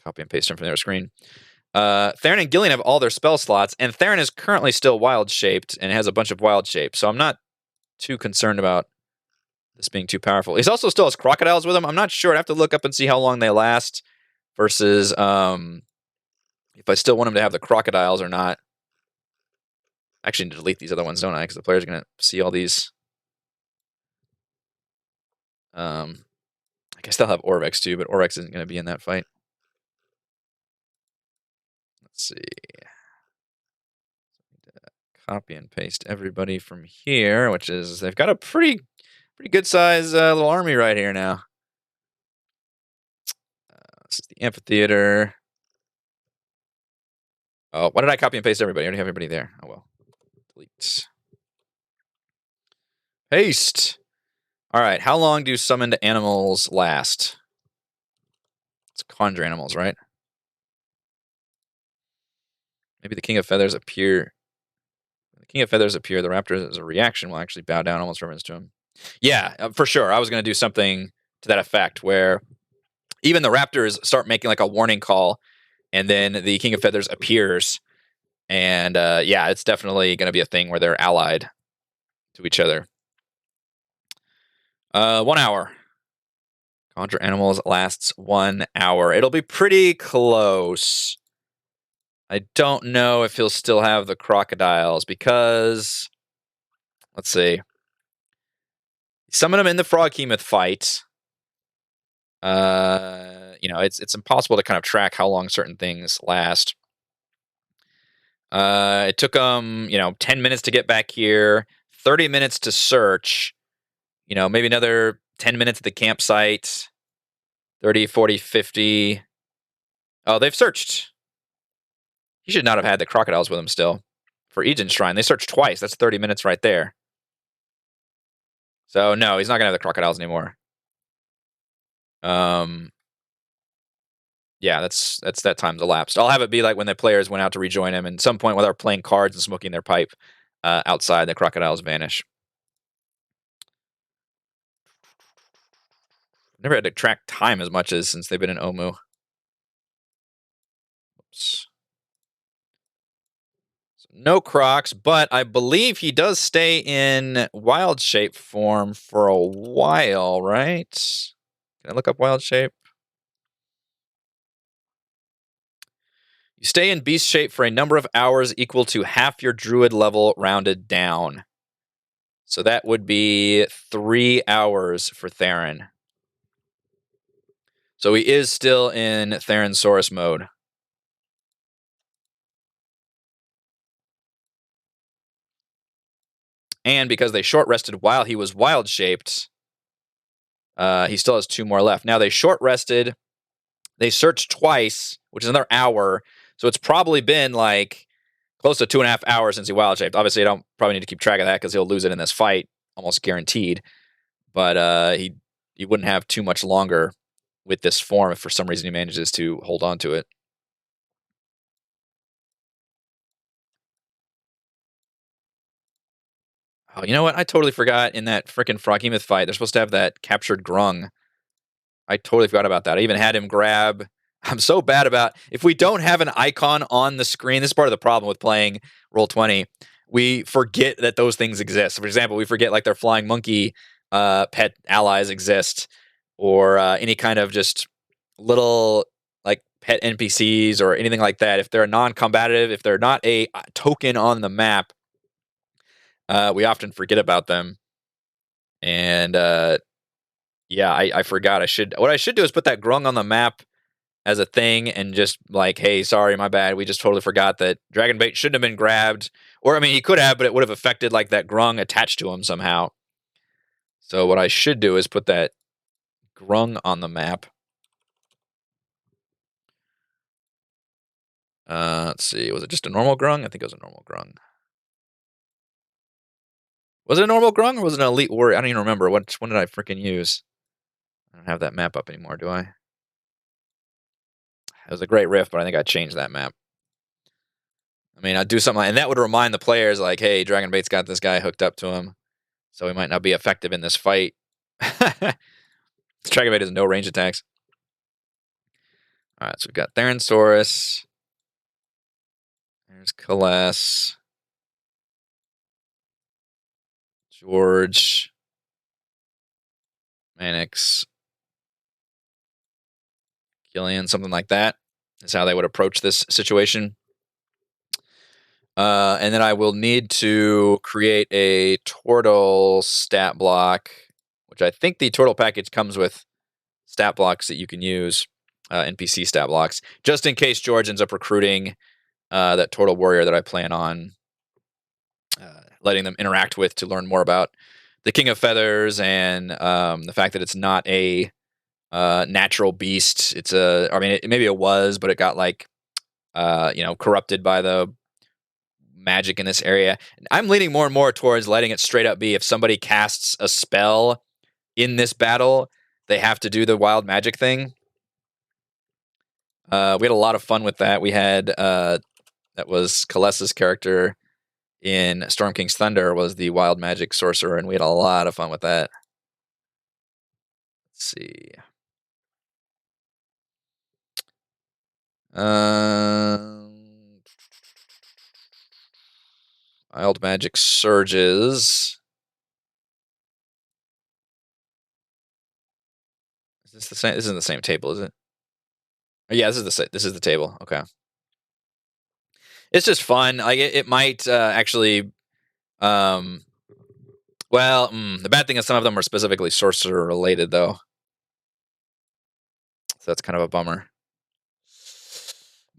copy and paste them from their screen. Theron and Gillian have all their spell slots, and Theron is currently still wild-shaped and has a bunch of wild shapes. So I'm not too concerned about this being too powerful. He also still has crocodiles with him. I'm not sure. I'd have to look up and see how long they last versus... if I still want him to have the crocodiles or not. I actually need to delete these other ones, don't I? Because the players are going to see all these. I guess they'll have Orvex too, but Orvex isn't going to be in that fight. Let's see. Copy and paste everybody from here, which is, they've got a pretty good size little army right here now. This is the Amphitheater. Oh, why did I copy and paste everybody? I already have everybody there. Oh, well. Delete. Paste. All right. How long do summoned animals last? It's conjure animals, right? Maybe the King of Feathers appear. When the King of Feathers appear, the Raptors, as a reaction, will actually bow down, almost reverence to him. Yeah, for sure. I was going to do something to that effect where even the Raptors start making like a warning call, and then the King of Feathers appears. And yeah, it's definitely going to be a thing where they're allied to each other. 1 hour. Conjure animals lasts 1 hour. It'll be pretty close. I don't know if he'll still have the crocodiles because, let's see. Summon him in the Froghemoth fight. It's impossible to kind of track how long certain things last. It took him, 10 minutes to get back here, 30 minutes to search, maybe another 10 minutes at the campsite, 30, 40, 50. Oh, they've searched. He should not have had the crocodiles with him still. For Ejin's Shrine, they searched twice. That's 30 minutes right there. So no, he's not gonna have the crocodiles anymore. Yeah, that's that time's elapsed. I'll have it be like when the players went out to rejoin him, and at some point while they're playing cards and smoking their pipe outside, the crocodiles vanish. Never had to track time as much as since they've been in Omu. Oops. So no Crocs, but I believe he does stay in wild shape form for a while, right? Can I look up wild shape? You stay in beast shape for a number of hours equal to half your druid level rounded down. So that would be 3 hours for Theron. So he is still in Theransaurus mode. And because they short rested while he was wild shaped, he still has 2 more left. Now they short rested. They searched twice, which is another hour. So it's probably been like close to 2.5 hours since he wild shaped. Obviously, I don't probably need to keep track of that because he'll lose it in this fight, almost guaranteed. But he wouldn't have too much longer with this form if for some reason he manages to hold on to it. Oh, you know what? I totally forgot in that freaking Froghemoth fight, they're supposed to have that captured Grung. I totally forgot about that. I even had him grab. I'm so bad about if we don't have an icon on the screen. This is part of the problem with playing Roll20. We forget that those things exist. For example, we forget like their flying monkey pet allies exist, or any kind of just little like pet NPCs or anything like that. If they're non-combative, if they're not a token on the map, we often forget about them. And yeah, I forgot. What I should do is put that Grung on the map as a thing and just like, hey, sorry, my bad. We just totally forgot that Dragonbait shouldn't have been grabbed. Or I mean, he could have, but it would have affected like that Grung attached to him somehow. So what I should do is put that Grung on the map. Let's see. Was it just a normal Grung? I think it was a normal Grung. Was it a normal Grung or was it an elite warrior? I don't even remember. One did I freaking use? I don't have that map up anymore, do I? It was a great riff, but I think I changed that map. I mean, I'd do something and that would remind the players like, hey, Dragonbait's got this guy hooked up to him, so he might not be effective in this fight. Dragonbait has no range attacks. All right, so we've got Theransaurus. There's Kaless. George. Manix. Gillian, something like that is how they would approach this situation. And then I will need to create a Tortle stat block, which I think the Tortle package comes with stat blocks that you can use, NPC stat blocks, just in case George ends up recruiting that Tortle warrior that I plan on letting them interact with to learn more about the King of Feathers and the fact that it's not a natural beast. It's maybe it was, but it got like corrupted by the magic in this area. I'm leaning more and more towards letting it straight up be if somebody casts a spell in this battle, they have to do the wild magic thing. We had a lot of fun with that. We had that was Kalessa's character in Storm King's Thunder was the wild magic sorcerer, and we had a lot of fun with that. Let's see. Wild magic surges. Is this the same? This isn't the same table, is it? Oh, yeah, this is the table. Okay. It's just fun. Like it might actually. The bad thing is some of them are specifically sorcerer related, though. So that's kind of a bummer.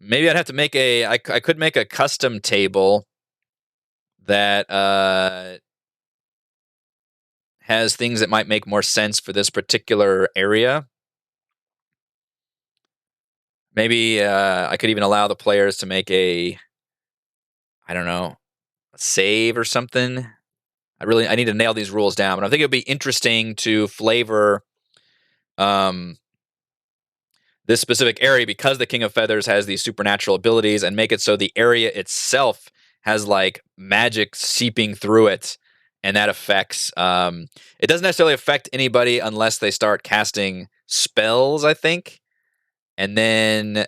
Maybe I'd have to make I could make a custom table that has things that might make more sense for this particular area. Maybe I could even allow the players to make I don't know, a save or something. I need to nail these rules down, but I think it would be interesting to flavor this specific area because the King of Feathers has these supernatural abilities and make it so the area itself has like magic seeping through it, and that affects. It doesn't necessarily affect anybody unless they start casting spells, I think, and then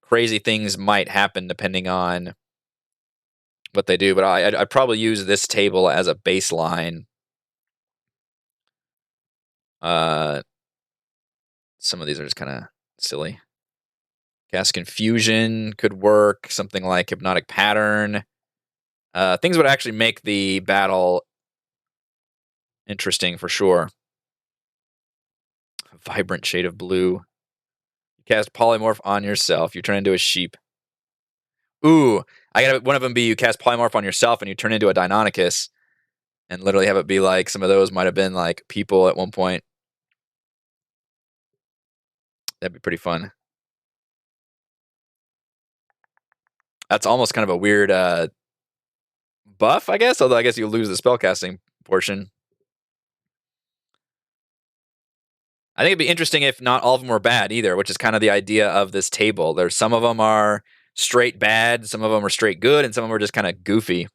crazy things might happen depending on what they do. But I'd probably use this table as a baseline. Some of these are just kind of silly. Cast Confusion could work. Something like Hypnotic Pattern. Things would actually make the battle interesting for sure. A vibrant shade of blue. You cast Polymorph on yourself. You turn into a sheep. Ooh, I got one of them be you cast Polymorph on yourself and you turn into a Deinonychus. And literally have it be like some of those might have been like people at one point. That'd be pretty fun. That's almost kind of a weird buff, I guess. Although I guess you lose the spellcasting portion. I think it'd be interesting if not all of them were bad either, which is kind of the idea of this table. There's some of them are straight bad, some of them are straight good, and some of them are just kind of goofy.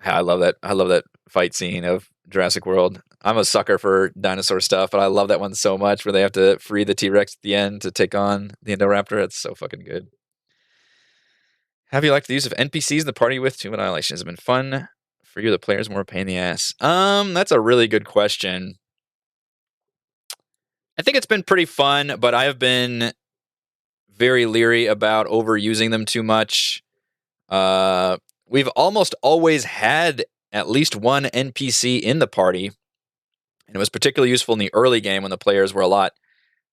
I love that. I love that fight scene of Jurassic World. I'm a sucker for dinosaur stuff, but I love that one so much where they have to free the T-Rex at the end to take on the Indoraptor. It's so fucking good. Have you liked the use of NPCs in the party with Tomb of Annihilation? Has it been fun for you? The players more a pain in the ass. That's a really good question. I think it's been pretty fun, but I have been very leery about overusing them too much. We've almost always had at least one NPC in the party, and it was particularly useful in the early game when the players were a lot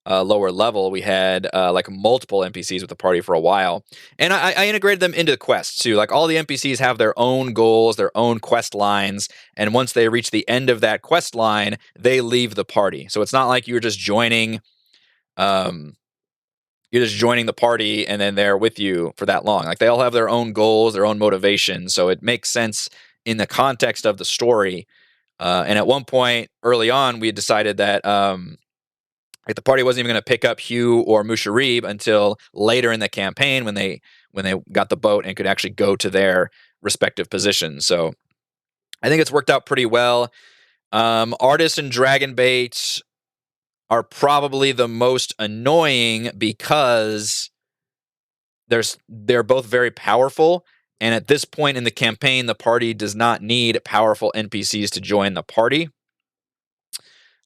lower level. We had like multiple NPCs with the party for a while, and I integrated them into the quests too. Like all the NPCs have their own goals, their own quest lines, and once they reach the end of that quest line, they leave the party. So it's not like you're just joining. You're just joining the party and then they're with you for that long. Like they all have their own goals, their own motivations. So it makes sense in the context of the story. And at one point early on, we had decided that like the party wasn't even going to pick up Hugh or Musharib until later in the campaign when they got the boat and could actually go to their respective positions. So I think it's worked out pretty well. Artists and Dragonbait are probably the most annoying because they're both very powerful, and at this point in the campaign, the party does not need powerful NPCs to join the party.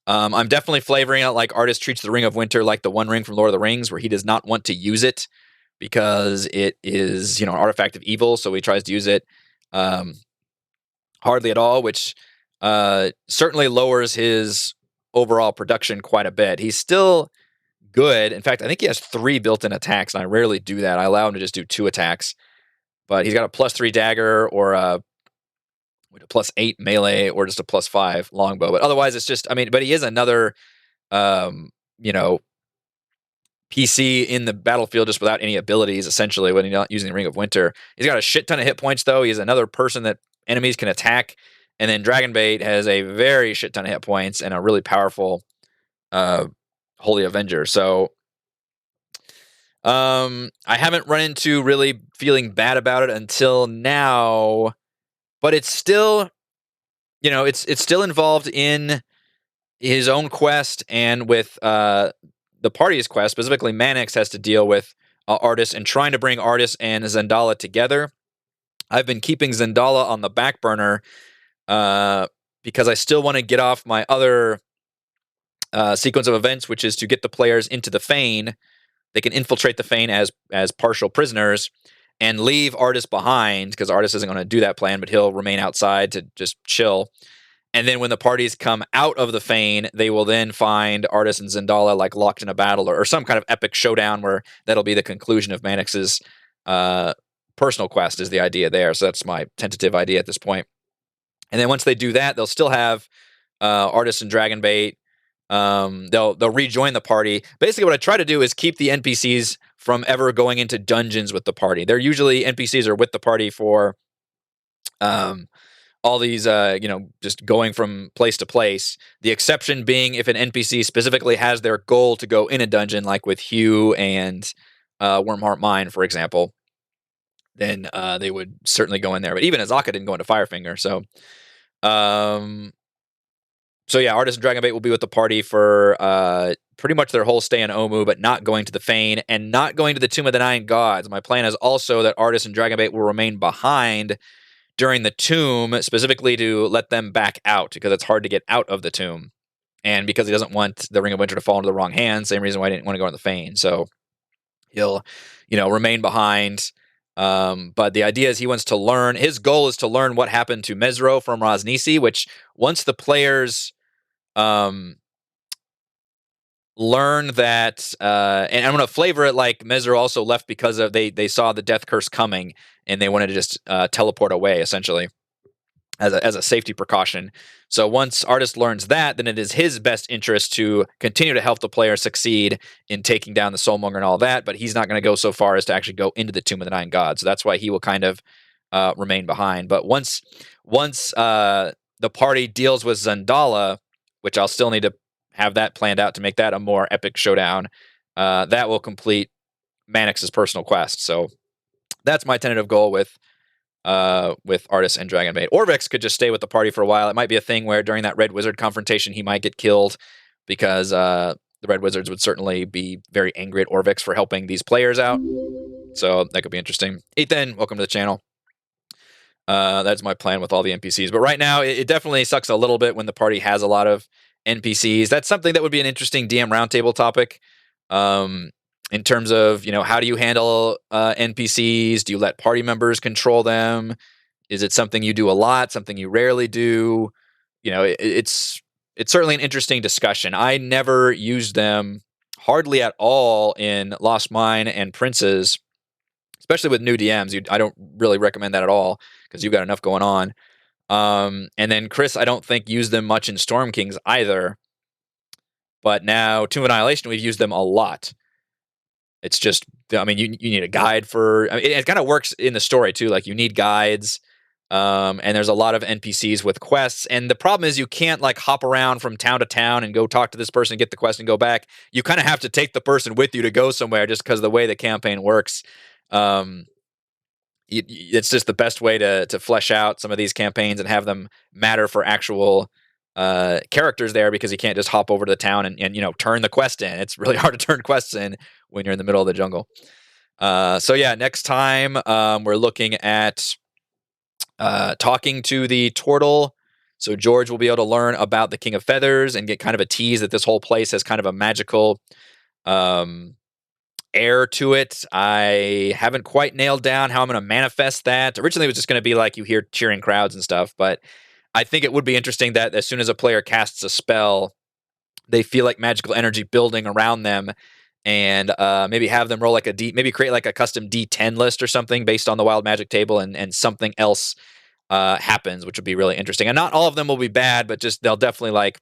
I'm definitely flavoring out like Artist treats the Ring of Winter like the One Ring from Lord of the Rings, where he does not want to use it because it is, an artifact of evil, so he tries to use it hardly at all, which certainly lowers his overall production quite a bit. He's still good. In fact, I think he has 3 built-in attacks, and I rarely do that. I allow him to just do 2 attacks. But he's got a +3 dagger or a +8 melee or just a +5 longbow. But otherwise, it's just, but he is another, PC in the battlefield just without any abilities, essentially, when he's not using the Ring of Winter. He's got a shit ton of hit points, though. He's another person that enemies can attack. And then Dragonbait has a very shit ton of hit points and a really powerful Holy Avenger. So I haven't run into really feeling bad about it until now, but it's still, it's still involved in his own quest and with the party's quest. Specifically, Manix has to deal with Artis and trying to bring Artis and Zendala together. I've been keeping Zendala on the back burner because I still want to get off my other sequence of events, which is to get the players into the Fane. They can infiltrate the Fane as partial prisoners and leave Artis behind, because Artis isn't going to do that plan, but he'll remain outside to just chill. And then when the parties come out of the Fane, they will then find Artis and Zendala like locked in a battle or some kind of epic showdown where that'll be the conclusion of Manix's personal quest is the idea there. So that's my tentative idea at this point. And then once they do that, they'll still have Artis and Dragonbait they'll rejoin the party. Basically, what I try to do is keep the NPCs from ever going into dungeons with the party. They're usually NPCs are with the party for all these, just going from place to place. The exception being if an NPC specifically has their goal to go in a dungeon, like with Hugh and Wormheart Mine, for example, then they would certainly go in there. But even Azaka didn't go into Firefinger, so. So yeah, Artist and Dragonbait will be with the party for pretty much their whole stay in Omu, but not going to the Fane and not going to the Tomb of the Nine Gods. My plan is also that Artist and Dragonbait will remain behind during the tomb, specifically to let them back out, because it's hard to get out of the tomb. And because he doesn't want the Ring of Winter to fall into the wrong hands, same reason why I didn't want to go in the Fane. So he'll, remain behind. But the idea is he wants to learn. His goal is to learn what happened to Mesro from Rosnisi, which once the players learn that, and I'm going to flavor it like Mesro also left because of they saw the death curse coming and they wanted to just teleport away, essentially, as a safety precaution. So once Artist learns that, then it is his best interest to continue to help the player succeed in taking down the Soulmonger and all that, but he's not going to go so far as to actually go into the Tomb of the Nine Gods. So that's why he will kind of remain behind. But once the party deals with Zandala, which I'll still need to have that planned out to make that a more epic showdown, that will complete Mannix's personal quest. So that's my tentative goal with Artist and Dragonbait. Orvix could just stay with the party for a while. It might be a thing where during that Red Wizard confrontation he might get killed, because the Red Wizards would certainly be very angry at Orvix for helping these players out. So that could be interesting. Ethan, welcome to the channel. That's my plan with all the NPCs. But right now, it definitely sucks a little bit when the party has a lot of NPCs. That's something that would be an interesting DM roundtable topic. In terms of, how do you handle NPCs? Do you let party members control them? Is it something you do a lot, something you rarely do? It's certainly an interesting discussion. I never used them hardly at all in Lost Mine and Princes, especially with new DMs. I don't really recommend that at all because you've got enough going on. And then Chris, I don't think used them much in Storm Kings either. But now Tomb of Annihilation, we've used them a lot. It's just, you need a guide for. It kind of works in the story too. Like you need guides, and there's a lot of NPCs with quests. And the problem is you can't like hop around from town to town and go talk to this person, get the quest, and go back. You kind of have to take the person with you to go somewhere, just because the way the campaign works. It's just the best way to flesh out some of these campaigns and have them matter for actual characters there, because you can't just hop over to the town and turn the quest in. It's really hard to turn quests in when you're in the middle of the jungle. So yeah, next time we're looking at talking to the turtle. So George will be able to learn about the King of Feathers and get kind of a tease that this whole place has kind of a magical air to it. I haven't quite nailed down how I'm going to manifest that. Originally, it was just going to be like you hear cheering crowds and stuff, but I think it would be interesting that as soon as a player casts a spell, they feel like magical energy building around them, and maybe have them roll like maybe create like a custom D10 list or something based on the wild magic table, and something else happens, which would be really interesting. And not all of them will be bad, but just they'll definitely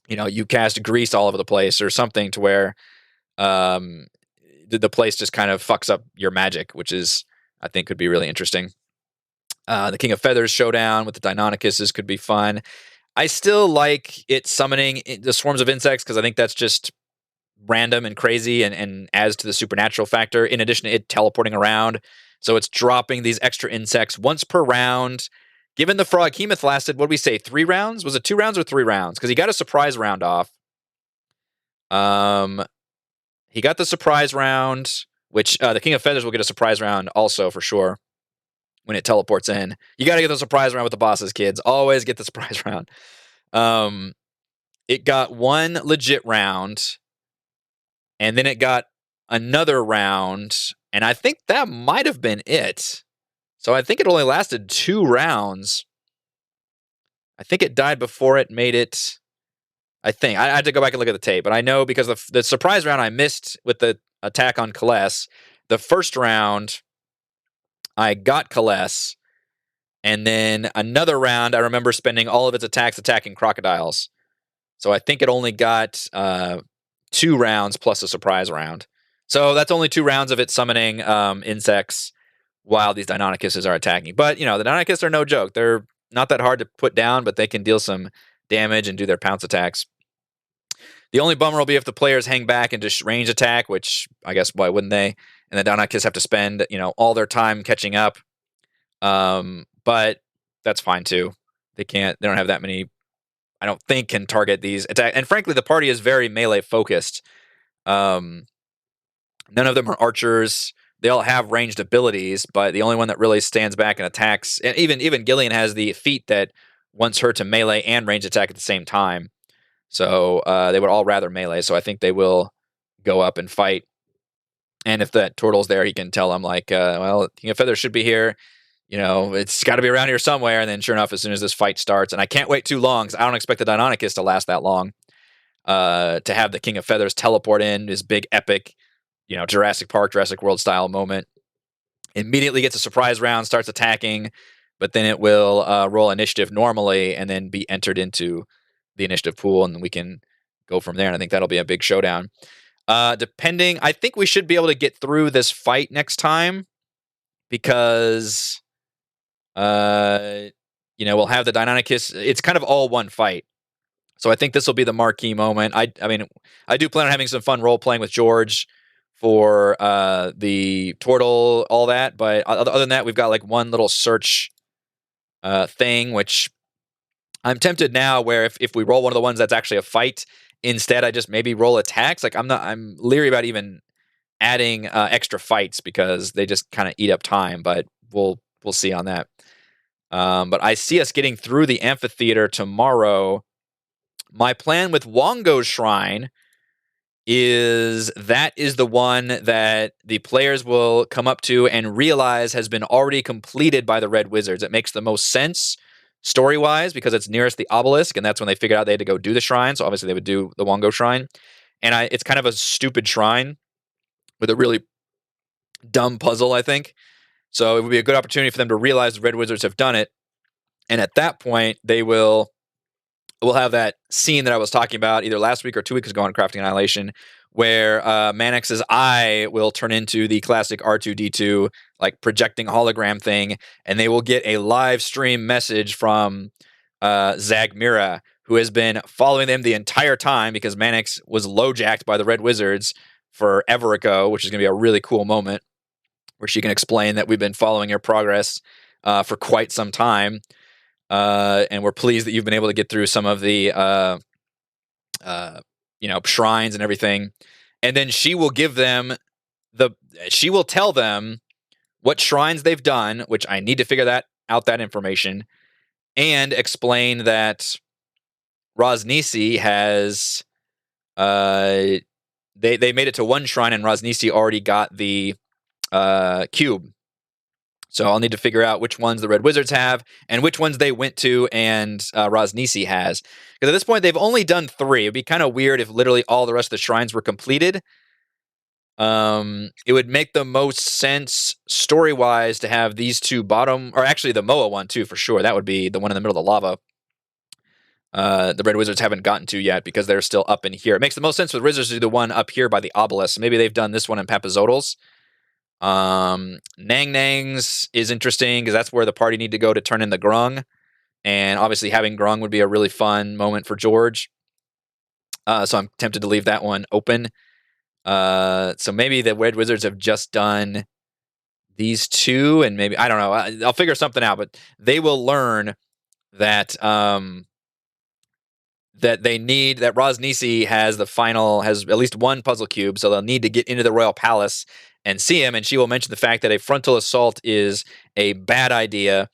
you cast grease all over the place or something to where the place just kind of fucks up your magic, which is, I think, could be really interesting. The King of Feathers showdown with the Deinonychuses could be fun. I still like it summoning the swarms of insects because I think that's just random and crazy and adds to the supernatural factor, in addition to it teleporting around. So it's dropping these extra insects once per round. Given the Froghemoth lasted, what did we say, 3 rounds? Was it 2 rounds or 3 rounds? Because he got a surprise round off. He got the surprise round, which the King of Feathers will get a surprise round also for sure. When it teleports in, you got to get the surprise round with the bosses, kids. Always get the surprise round. It got 1 legit round, and then it got another round, and I think that might have been it. So I think it only lasted 2 rounds. I think it died before it made it. I had to go back and look at the tape, but I know because the surprise round I missed with the attack on Kaless. The first round, I got Kaless, and then another round, I remember spending all of its attacks attacking crocodiles. So I think it only got 2 rounds plus a surprise round. So that's only 2 rounds of it summoning insects while these Deinonychuses are attacking. But, the Deinonychus are no joke. They're not that hard to put down, but they can deal some damage and do their pounce attacks. The only bummer will be if the players hang back and just range attack, which I guess why wouldn't they? And the Deinonychus have to spend, all their time catching up. But that's fine too. They don't have that many, I don't think, can target these attack. And frankly, the party is very melee focused. None of them are archers. They all have ranged abilities, but the only one that really stands back and attacks, and even Gillian has the feat that wants her to melee and range attack at the same time. So they would all rather melee. So I think they will go up and fight. And if that turtle's there, he can tell them well, King of Feathers should be here. It's got to be around here somewhere. And then sure enough, as soon as this fight starts, and I can't wait too long, because I don't expect the Deinonychus to last that long, to have the King of Feathers teleport in, this big epic, Jurassic Park, Jurassic World style moment. Immediately gets a surprise round, starts attacking, but then it will roll initiative normally and then be entered into the initiative pool, and we can go from there. And I think that'll be a big showdown. I think we should be able to get through this fight next time, because we'll have the Deinonychus. It's kind of all one fight. So I think this will be the marquee moment. I mean, I do plan on having some fun role playing with George for the turtle, all that. But other than that, we've got one little search thing, which I'm tempted now, where if we roll one of the ones that's actually a fight, instead I just maybe roll attacks. I'm leery about even adding extra fights, because they just kind of eat up time, but we'll see on that. But I see us getting through the amphitheater tomorrow. My plan with Wongo's Shrine is the one that the players will come up to and realize has been already completed by the Red Wizards. It makes the most sense story-wise, because it's nearest the obelisk, and that's when they figured out they had to go do the shrine. So obviously they would do the Wongo Shrine. And it's kind of a stupid shrine with a really dumb puzzle, I think. So it would be a good opportunity for them to realize the Red Wizards have done it. And at that point, we'll have that scene that I was talking about either last week or 2 weeks ago on Crafting Annihilation, where Manix's eye will turn into the classic R2-D2 projecting hologram thing, and they will get a live stream message from Zagmira, who has been following them the entire time, because Manix was low-jacked by the Red Wizards forever ago, which is going to be a really cool moment where she can explain that we've been following your progress for quite some time, and we're pleased that you've been able to get through some of the shrines and everything. And then she will give them she will tell them what shrines they've done, which I need to figure that information, and explain that Rosnisi has they made it to one shrine, and Rosnisi already got the cube. So I'll need to figure out which ones the Red Wizards have and which ones they went to and Rosnisi has. Because at this point, they've only done 3. It'd be kind of weird if literally all the rest of the shrines were completed. It would make the most sense story-wise to have these 2 bottom, or actually the Moa one too, for sure. That would be the one in the middle of the lava. The Red Wizards haven't gotten to yet, because they're still up in here. It makes the most sense for the Wizards to do the one up here by the obelisk. Maybe they've done this one in Papazotls. Nang Nang's is interesting, because that's where the party need to go to turn in the Grung. And obviously having Grung would be a really fun moment for George. So I'm tempted to leave that one open. So maybe the Red Wizards have just done these 2, and maybe, I don't know, I'll figure something out, but they will learn that that Rosnisi has at least 1 puzzle cube, so they'll need to get into the Royal Palace and see him, and she will mention the fact that a frontal assault is a bad idea,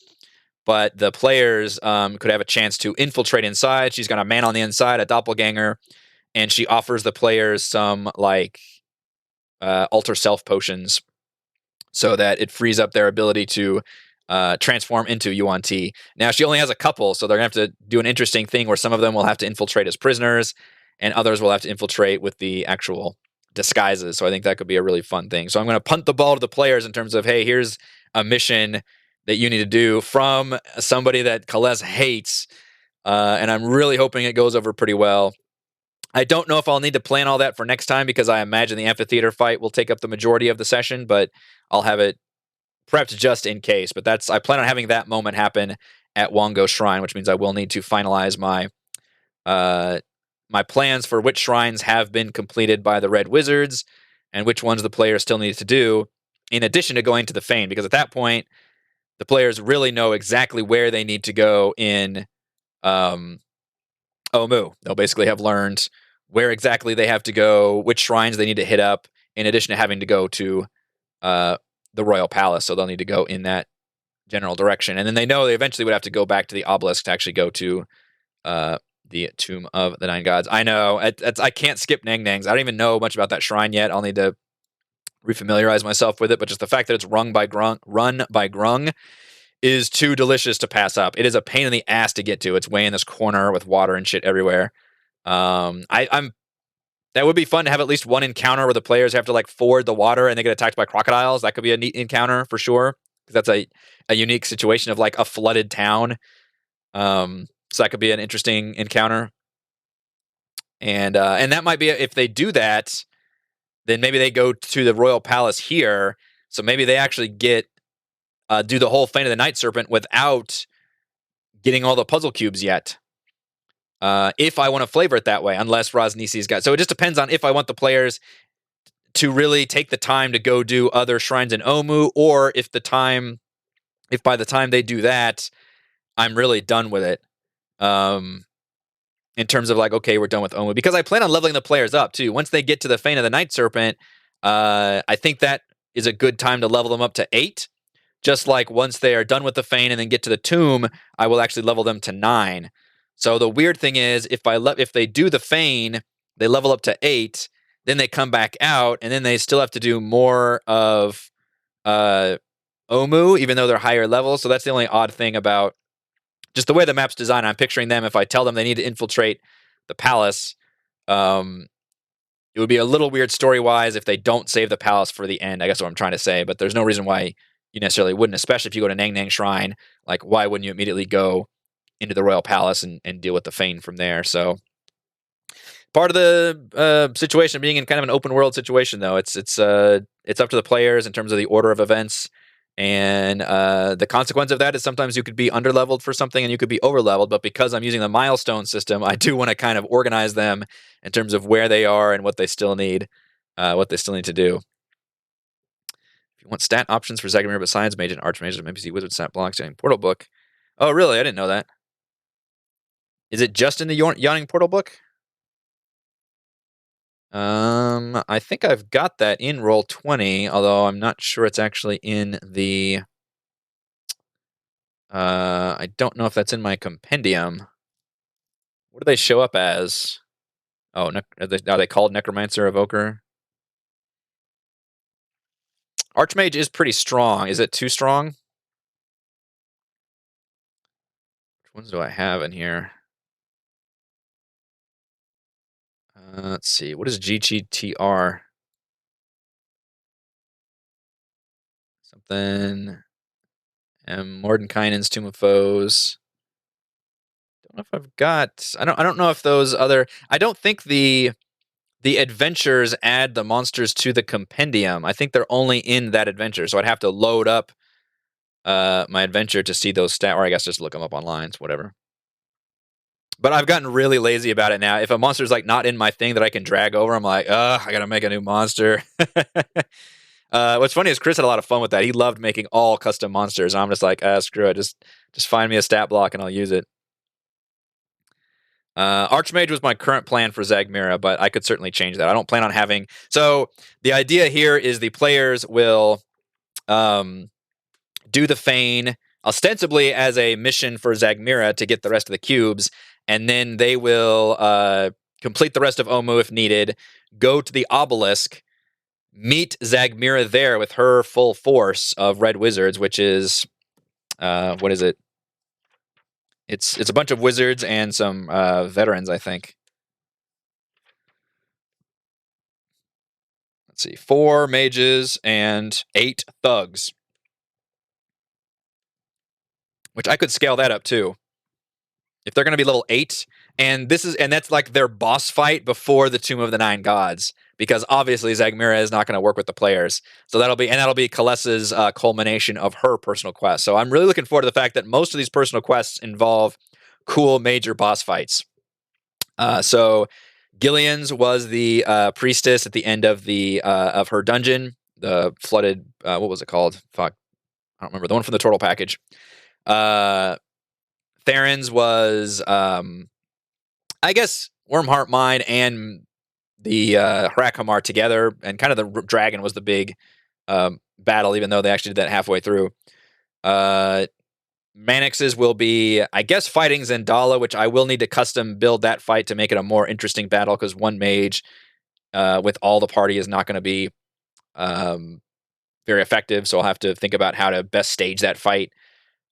but the players could have a chance to infiltrate inside. She's got a man on the inside, a doppelganger, and she offers the players some alter self potions, so that it frees up their ability to transform into Yuan Ti. Now, she only has a couple, so they're going to have to do an interesting thing where some of them will have to infiltrate as prisoners, and others will have to infiltrate with the actual disguises. So I think that could be a really fun thing. So I'm going to punt the ball to the players in terms of, hey, here's a mission that you need to do from somebody that Kales hates. and I'm really hoping it goes over pretty well. I don't know if I'll need to plan all that for next time because I imagine the amphitheater fight will take up the majority of the session, but I'll have it prepped just in case. But I plan on having that moment happen at Wongo Shrine, which means I will need to finalize my plans for which shrines have been completed by the Red Wizards and which ones the players still need to do, in addition to going to the Fane, because at that point, the players really know exactly where they need to go in Omu. They'll basically have learned where exactly they have to go, which shrines they need to hit up, in addition to having to go to the Royal Palace. So they'll need to go in that general direction. And then they know they eventually would have to go back to the obelisk to actually go to the Tomb of the Nine Gods. I know. I can't skip Nang Nangs. I don't even know much about that shrine yet. I'll need to refamiliarize myself with it, but just the fact that it's run by Grung is too delicious to pass up. It is a pain in the ass to get to. It's way in this corner with water and shit everywhere. I'm that would be fun to have at least one encounter where the players have to like ford the water and they get attacked by crocodiles. That could be a neat encounter for sure, because that's a unique situation of like a flooded town. So that could be an interesting encounter. And that might be, if they do that, then maybe they go to the Royal Palace here. So maybe they actually get do the whole Fane of the Night Serpent without getting all the puzzle cubes yet. If I want to flavor it that way, unless Rosnisi's got. So it just depends on if I want the players to really take the time to go do other shrines in Omu, or if by the time they do that, I'm really done with it. In terms of like, okay, we're done with Omu, because I plan on leveling the players up too. Once they get to the Fane of the Night Serpent, I think that is a good time to level them up to 8. Just like once they are done with the Fane and then get to the Tomb, I will actually level them to 9. So the weird thing is, if they do the Fane, they level up to 8, then they come back out, and then they still have to do more of Omu, even though they're higher level. So that's the only odd thing about just the way the map's designed. I'm picturing them, if I tell them they need to infiltrate the palace, it would be a little weird story-wise if they don't save the palace for the end, I guess what I'm trying to say. But there's no reason why you necessarily wouldn't, especially if you go to Nang Nang Shrine. Like, why wouldn't you immediately go into the Royal Palace and deal with the Fane from there? So part of the situation of being in kind of an open world situation, though, it's up to the players in terms of the order of events. And the consequence of that is sometimes you could be underleveled for something and you could be overleveled. But because I'm using the milestone system, I do want to kind of organize them in terms of where they are and what they still need to do. If you want stat options for Zagamir besides Mage and Archmage, maybe see Wizard stat blocks and Portal Book. Oh, really? I didn't know that. Is it just in the Yawning Portal Book? I think I've got that in Roll20, although I'm not sure it's actually in the. I don't know if that's in my compendium. What do they show up as? Oh, are they called Necromancer Evoker? Archmage is pretty strong. Is it too strong? Which ones do I have in here? Let's see. What is GGTR? Something. Mordenkainen's Tomb of Foes. Don't know if I've got. I don't know if those other. I don't think the adventures add the monsters to the compendium. I think they're only in that adventure, so I'd have to load up my adventure to see those stats, or I guess just look them up online. It's whatever. But I've gotten really lazy about it now. If a monster's like not in my thing that I can drag over, I'm like, I gotta make a new monster. What's funny is Chris had a lot of fun with that. He loved making all custom monsters. I'm just like, screw it. Just find me a stat block and I'll use it. Archmage was my current plan for Zagmira, but I could certainly change that. I don't plan on having. So the idea here is the players will do the Fane ostensibly as a mission for Zagmira to get the rest of the cubes, and then they will complete the rest of Omu if needed, go to the obelisk, meet Zagmira there with her full force of Red Wizards, which is, what is it? It's a bunch of wizards and some veterans, I think. Let's see, 4 mages and 8 thugs. Which I could scale that up too. if they're going to be level 8, and that's like their boss fight before the Tomb of the Nine Gods, because obviously Zagmira is not going to work with the players. So that'll be Kalessa's culmination of her personal quest. So I'm really looking forward to the fact that most of these personal quests involve cool major boss fights. So Gillian's was the priestess at the end of the of her dungeon, the flooded. What was it called? Fuck, I don't remember. The one from the Turtle package. Theron's was, I guess, Wormheart Mine and the Hrakamar together, and kind of the dragon was the big battle, even though they actually did that halfway through. Manix's will be, I guess, fighting Zendala, which I will need to custom build that fight to make it a more interesting battle, because one mage with all the party is not going to be very effective, so I'll have to think about how to best stage that fight.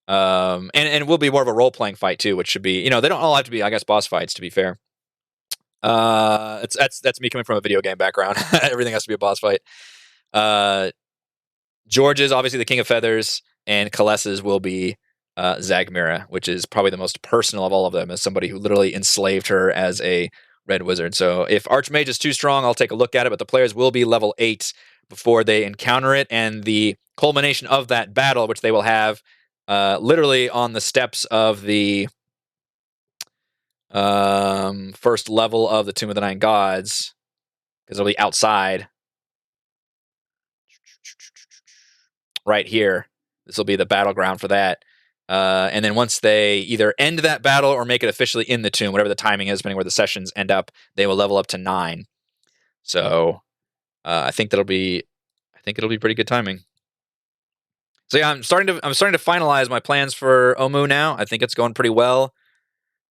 And it will be more of a role-playing fight too, which should be, they don't all have to be, I guess, boss fights, to be fair. That's me coming from a video game background. Everything has to be a boss fight. George is obviously the King of Feathers, and Kalessa's will be Zagmira, which is probably the most personal of all of them, as somebody who literally enslaved her as a red wizard. So if Archmage is too strong, I'll take a look at it, but the players will be level 8 before they encounter it, and the culmination of that battle, which they will have literally on the steps of the first level of the Tomb of the Nine Gods, because it'll be outside right here. This will be the battleground for that. And then once they either end that battle or make it officially in the tomb, whatever the timing is, depending where the sessions end up, they will level up to 9. So I think it'll be pretty good timing. So yeah, I'm starting to finalize my plans for Omu now. I think it's going pretty well.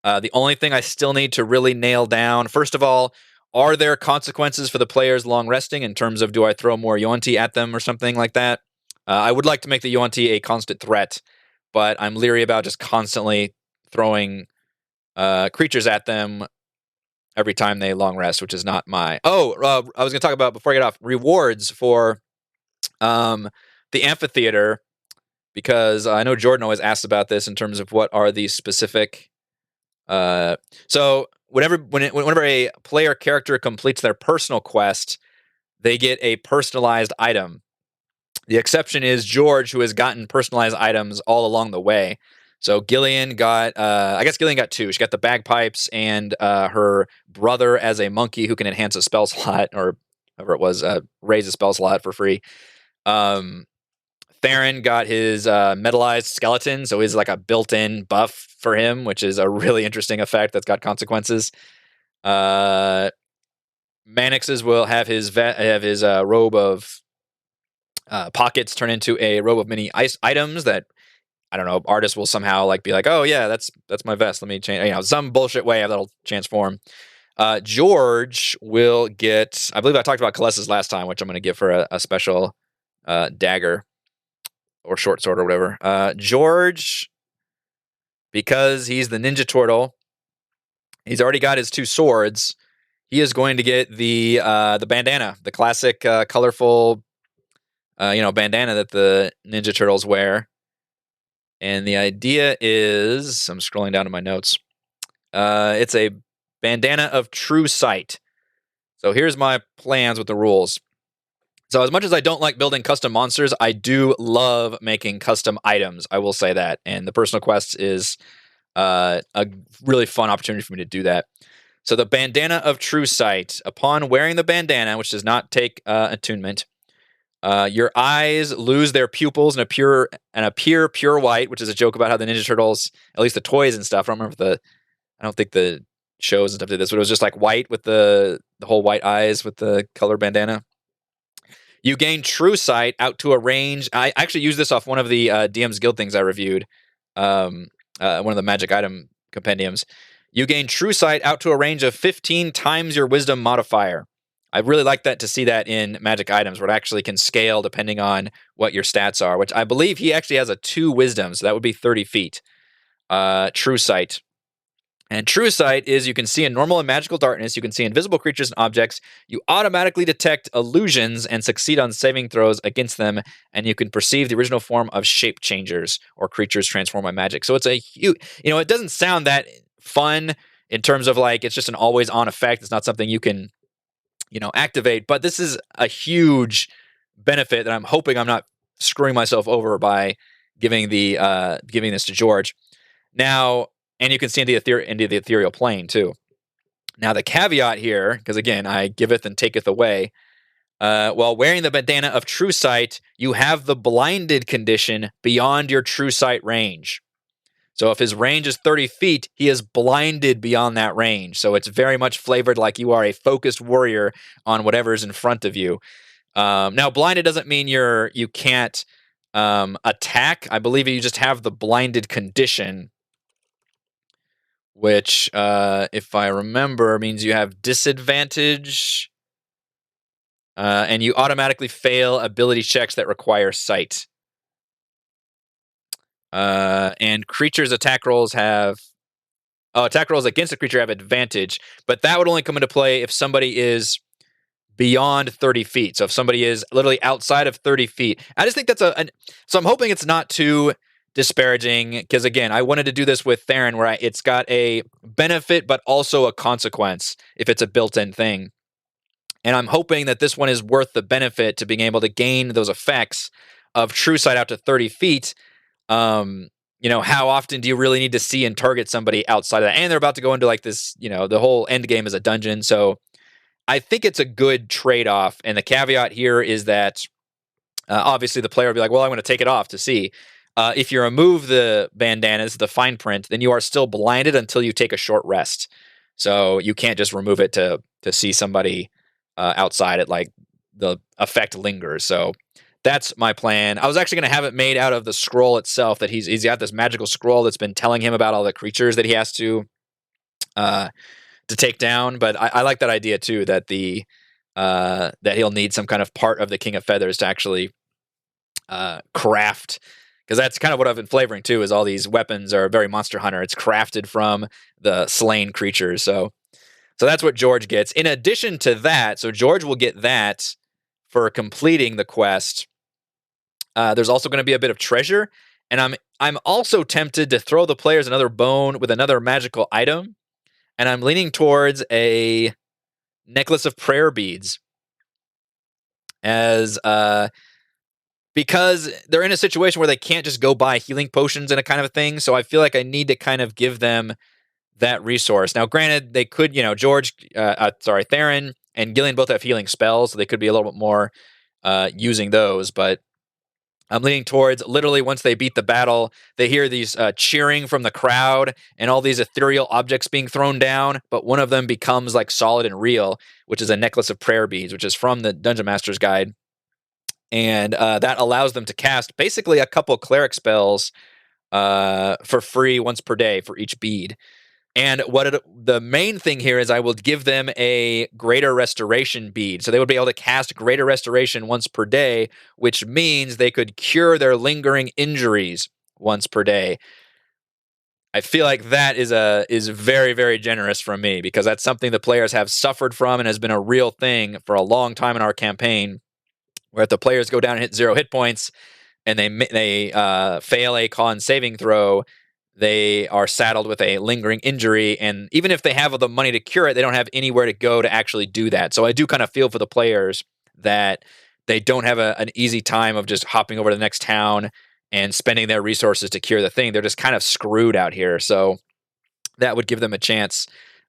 The only thing I still need to really nail down, first of all, are there consequences for the players long resting, in terms of, do I throw more Yuan-Ti at them or something like that? I would like to make the Yuan-Ti a constant threat, but I'm leery about just constantly throwing creatures at them every time they long rest, which is not my... I was going to talk about, before I get off, rewards for the Amphitheater, because I know Jordan always asks about this in terms of what are the specific... So whenever a player character completes their personal quest, they get a personalized item. The exception is George, who has gotten personalized items all along the way. So Gillian got, I guess Gillian got 2. She got the bagpipes and her brother as a monkey who can enhance a spell slot, or whatever it was, raise a spell slot for free. Theron got his metallized skeleton, so he's like a built-in buff for him, which is a really interesting effect that's got consequences. Manix's will have his robe of pockets turn into a robe of many items that, I don't know, artists will somehow be like, oh yeah, that's my vest, let me change, some bullshit way that'll transform. George will get, I believe I talked about Kalessa's last time, which I'm going to give her a special dagger or short sword or whatever. George, because he's the Ninja Turtle, he's already got his 2 swords. He is going to get the bandana, the classic colorful bandana that the Ninja Turtles wear. And the idea is, I'm scrolling down to my notes. It's a bandana of true sight. So here's my plans with the rules. So as much as I don't like building custom monsters, I do love making custom items. I will say that. And the personal quest is a really fun opportunity for me to do that. So the bandana of true sight. Upon wearing the bandana, which does not take attunement, your eyes lose their pupils and appear pure white, which is a joke about how the Ninja Turtles, at least the toys and stuff, I don't think the shows and stuff did this, but it was just like white with the whole white eyes with the color bandana. You gain true sight out to a range. I actually used this off one of the DM's Guild things I reviewed, one of the magic item compendiums. You gain true sight out to a range of 15 times your wisdom modifier. I really like that, to see that in magic items, where it actually can scale depending on what your stats are, which I believe he actually has a 2 wisdom, so that would be 30 feet. True sight. And true sight is, you can see in normal and magical darkness, you can see invisible creatures and objects, you automatically detect illusions and succeed on saving throws against them, and you can perceive the original form of shape changers or creatures transformed by magic. So it's a huge, it doesn't sound that fun in terms of like it's just an always on effect. It's not something you can, activate. But this is a huge benefit that I'm hoping I'm not screwing myself over by giving this to George. Now, and you can see into the ethereal plane too. Now the caveat here, because again, I giveth and taketh away. While wearing the bandana of true sight, you have the blinded condition beyond your true sight range. So if his range is 30 feet, he is blinded beyond that range. So it's very much flavored like you are a focused warrior on whatever's in front of you. Now, blinded doesn't mean you can't attack. I believe you just have the blinded condition, which, if I remember, means you have disadvantage, and you automatically fail ability checks that require sight. And creatures' attack rolls against a creature have advantage, but that would only come into play if somebody is beyond 30 feet. So if somebody is literally outside of 30 feet, I just think that's so I'm hoping it's not too disparaging, because again, I wanted to do this with Theron where it's got a benefit, but also a consequence if it's a built-in thing. And I'm hoping that this one is worth the benefit to being able to gain those effects of true sight out to 30 feet. How often do you really need to see and target somebody outside of that? And they're about to go into like this, the whole end game is a dungeon. So I think it's a good trade-off. And the caveat here is that obviously the player will be like, well, I'm going to take it off to see. If you remove the bandanas, the fine print, then you are still blinded until you take a short rest. So you can't just remove it to see somebody outside it, like the effect lingers. So that's my plan. I was actually going to have it made out of the scroll itself, that he's got this magical scroll that's been telling him about all the creatures that he has to take down. But I like that idea too, that that he'll need some kind of part of the King of Feathers to actually craft, because that's kind of what I've been flavoring too, is all these weapons are very Monster Hunter. It's crafted from the slain creatures. So that's what George gets. In addition to that, so George will get that for completing the quest. There's also going to be a bit of treasure, and I'm also tempted to throw the players another bone with another magical item, and I'm leaning towards a necklace of prayer beads, as because they're in a situation where they can't just go buy healing potions and a kind of a thing. So I feel like I need to kind of give them that resource. Now, granted, they could, Theron and Gillian both have healing spells, so they could be a little bit more using those, but I'm leaning towards literally once they beat the battle, they hear these cheering from the crowd and all these ethereal objects being thrown down, but one of them becomes like solid and real, which is a necklace of prayer beads, which is from the Dungeon Master's Guide. And that allows them to cast basically a couple cleric spells for free once per day for each bead. And the main thing here is I will give them a greater restoration bead. So they would be able to cast greater restoration once per day, which means they could cure their lingering injuries once per day. I feel like that is very, very generous from me, because that's something the players have suffered from and has been a real thing for a long time in our campaign, where if the players go down and hit 0 hit points and they fail a con saving throw, they are saddled with a lingering injury, and even if they have the money to cure it, they don't have anywhere to go to actually do that. So I do kind of feel for the players that they don't have an easy time of just hopping over to the next town and spending their resources to cure the thing. They're just kind of screwed out here. So that would give them a chance.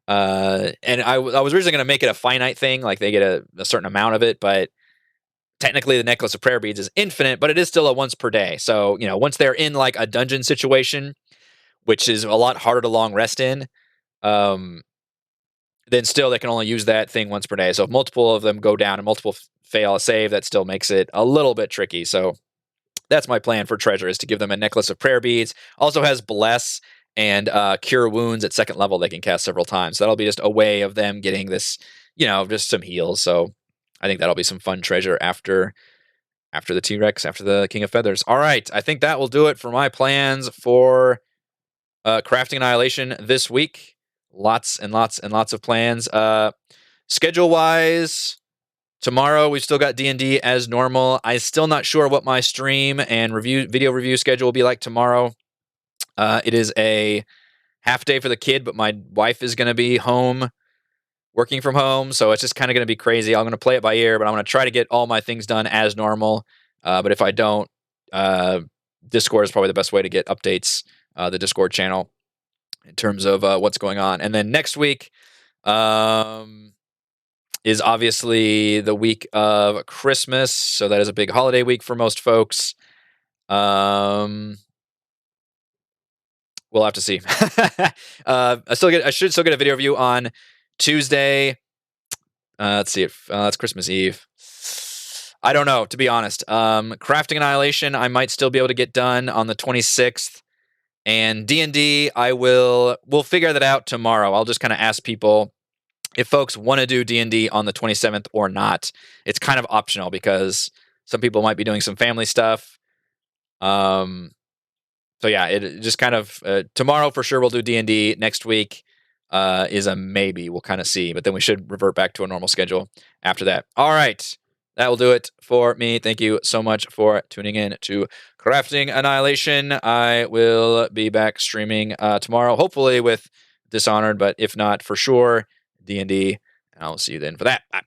And I was originally going to make it a finite thing, like they get a certain amount of it, but technically the necklace of prayer beads is infinite, but it is still a once per day. So, once they're in like a dungeon situation, which is a lot harder to long rest in, then still they can only use that thing once per day. So if multiple of them go down and multiple fail a save, that still makes it a little bit tricky. So that's my plan for treasure, is to give them a necklace of prayer beads. Also has bless and cure wounds at 2nd level they can cast several times. So that'll be just a way of them getting this, just some heals. So I think that'll be some fun treasure after the T-Rex, after the King of Feathers. All right, I think that will do it for my plans for Crafting Annihilation this week. Lots and lots and lots of plans. Schedule-wise, tomorrow we've still got D&D as normal. I'm still not sure what my stream and video review schedule will be like tomorrow. It is a half day for the kid, but my wife is going to be home working from home, so it's just kind of going to be crazy. I'm going to play it by ear, but I'm going to try to get all my things done as normal. But if I don't, Discord is probably the best way to get updates, the Discord channel, in terms of what's going on. And then next week is obviously the week of Christmas, so that is a big holiday week for most folks. We'll have to see. I should still get a video review on Tuesday. Let's see. It's Christmas Eve. I don't know, to be honest. Crafting Annihilation, I might still be able to get done on the 26th. And D&D, we'll figure that out tomorrow. I'll just kind of ask people if folks want to do D&D on the 27th or not. It's kind of optional because some people might be doing some family stuff. So yeah, it just kind of tomorrow for sure we'll do D&D. Next week is a maybe. We'll kind of see, but then we should revert back to a normal schedule after that. All right, that will do it for me. Thank you so much for tuning in to Crafting Annihilation. I will be back streaming tomorrow, hopefully with Dishonored, but if not, for sure D&D. I'll see you then for that. Bye.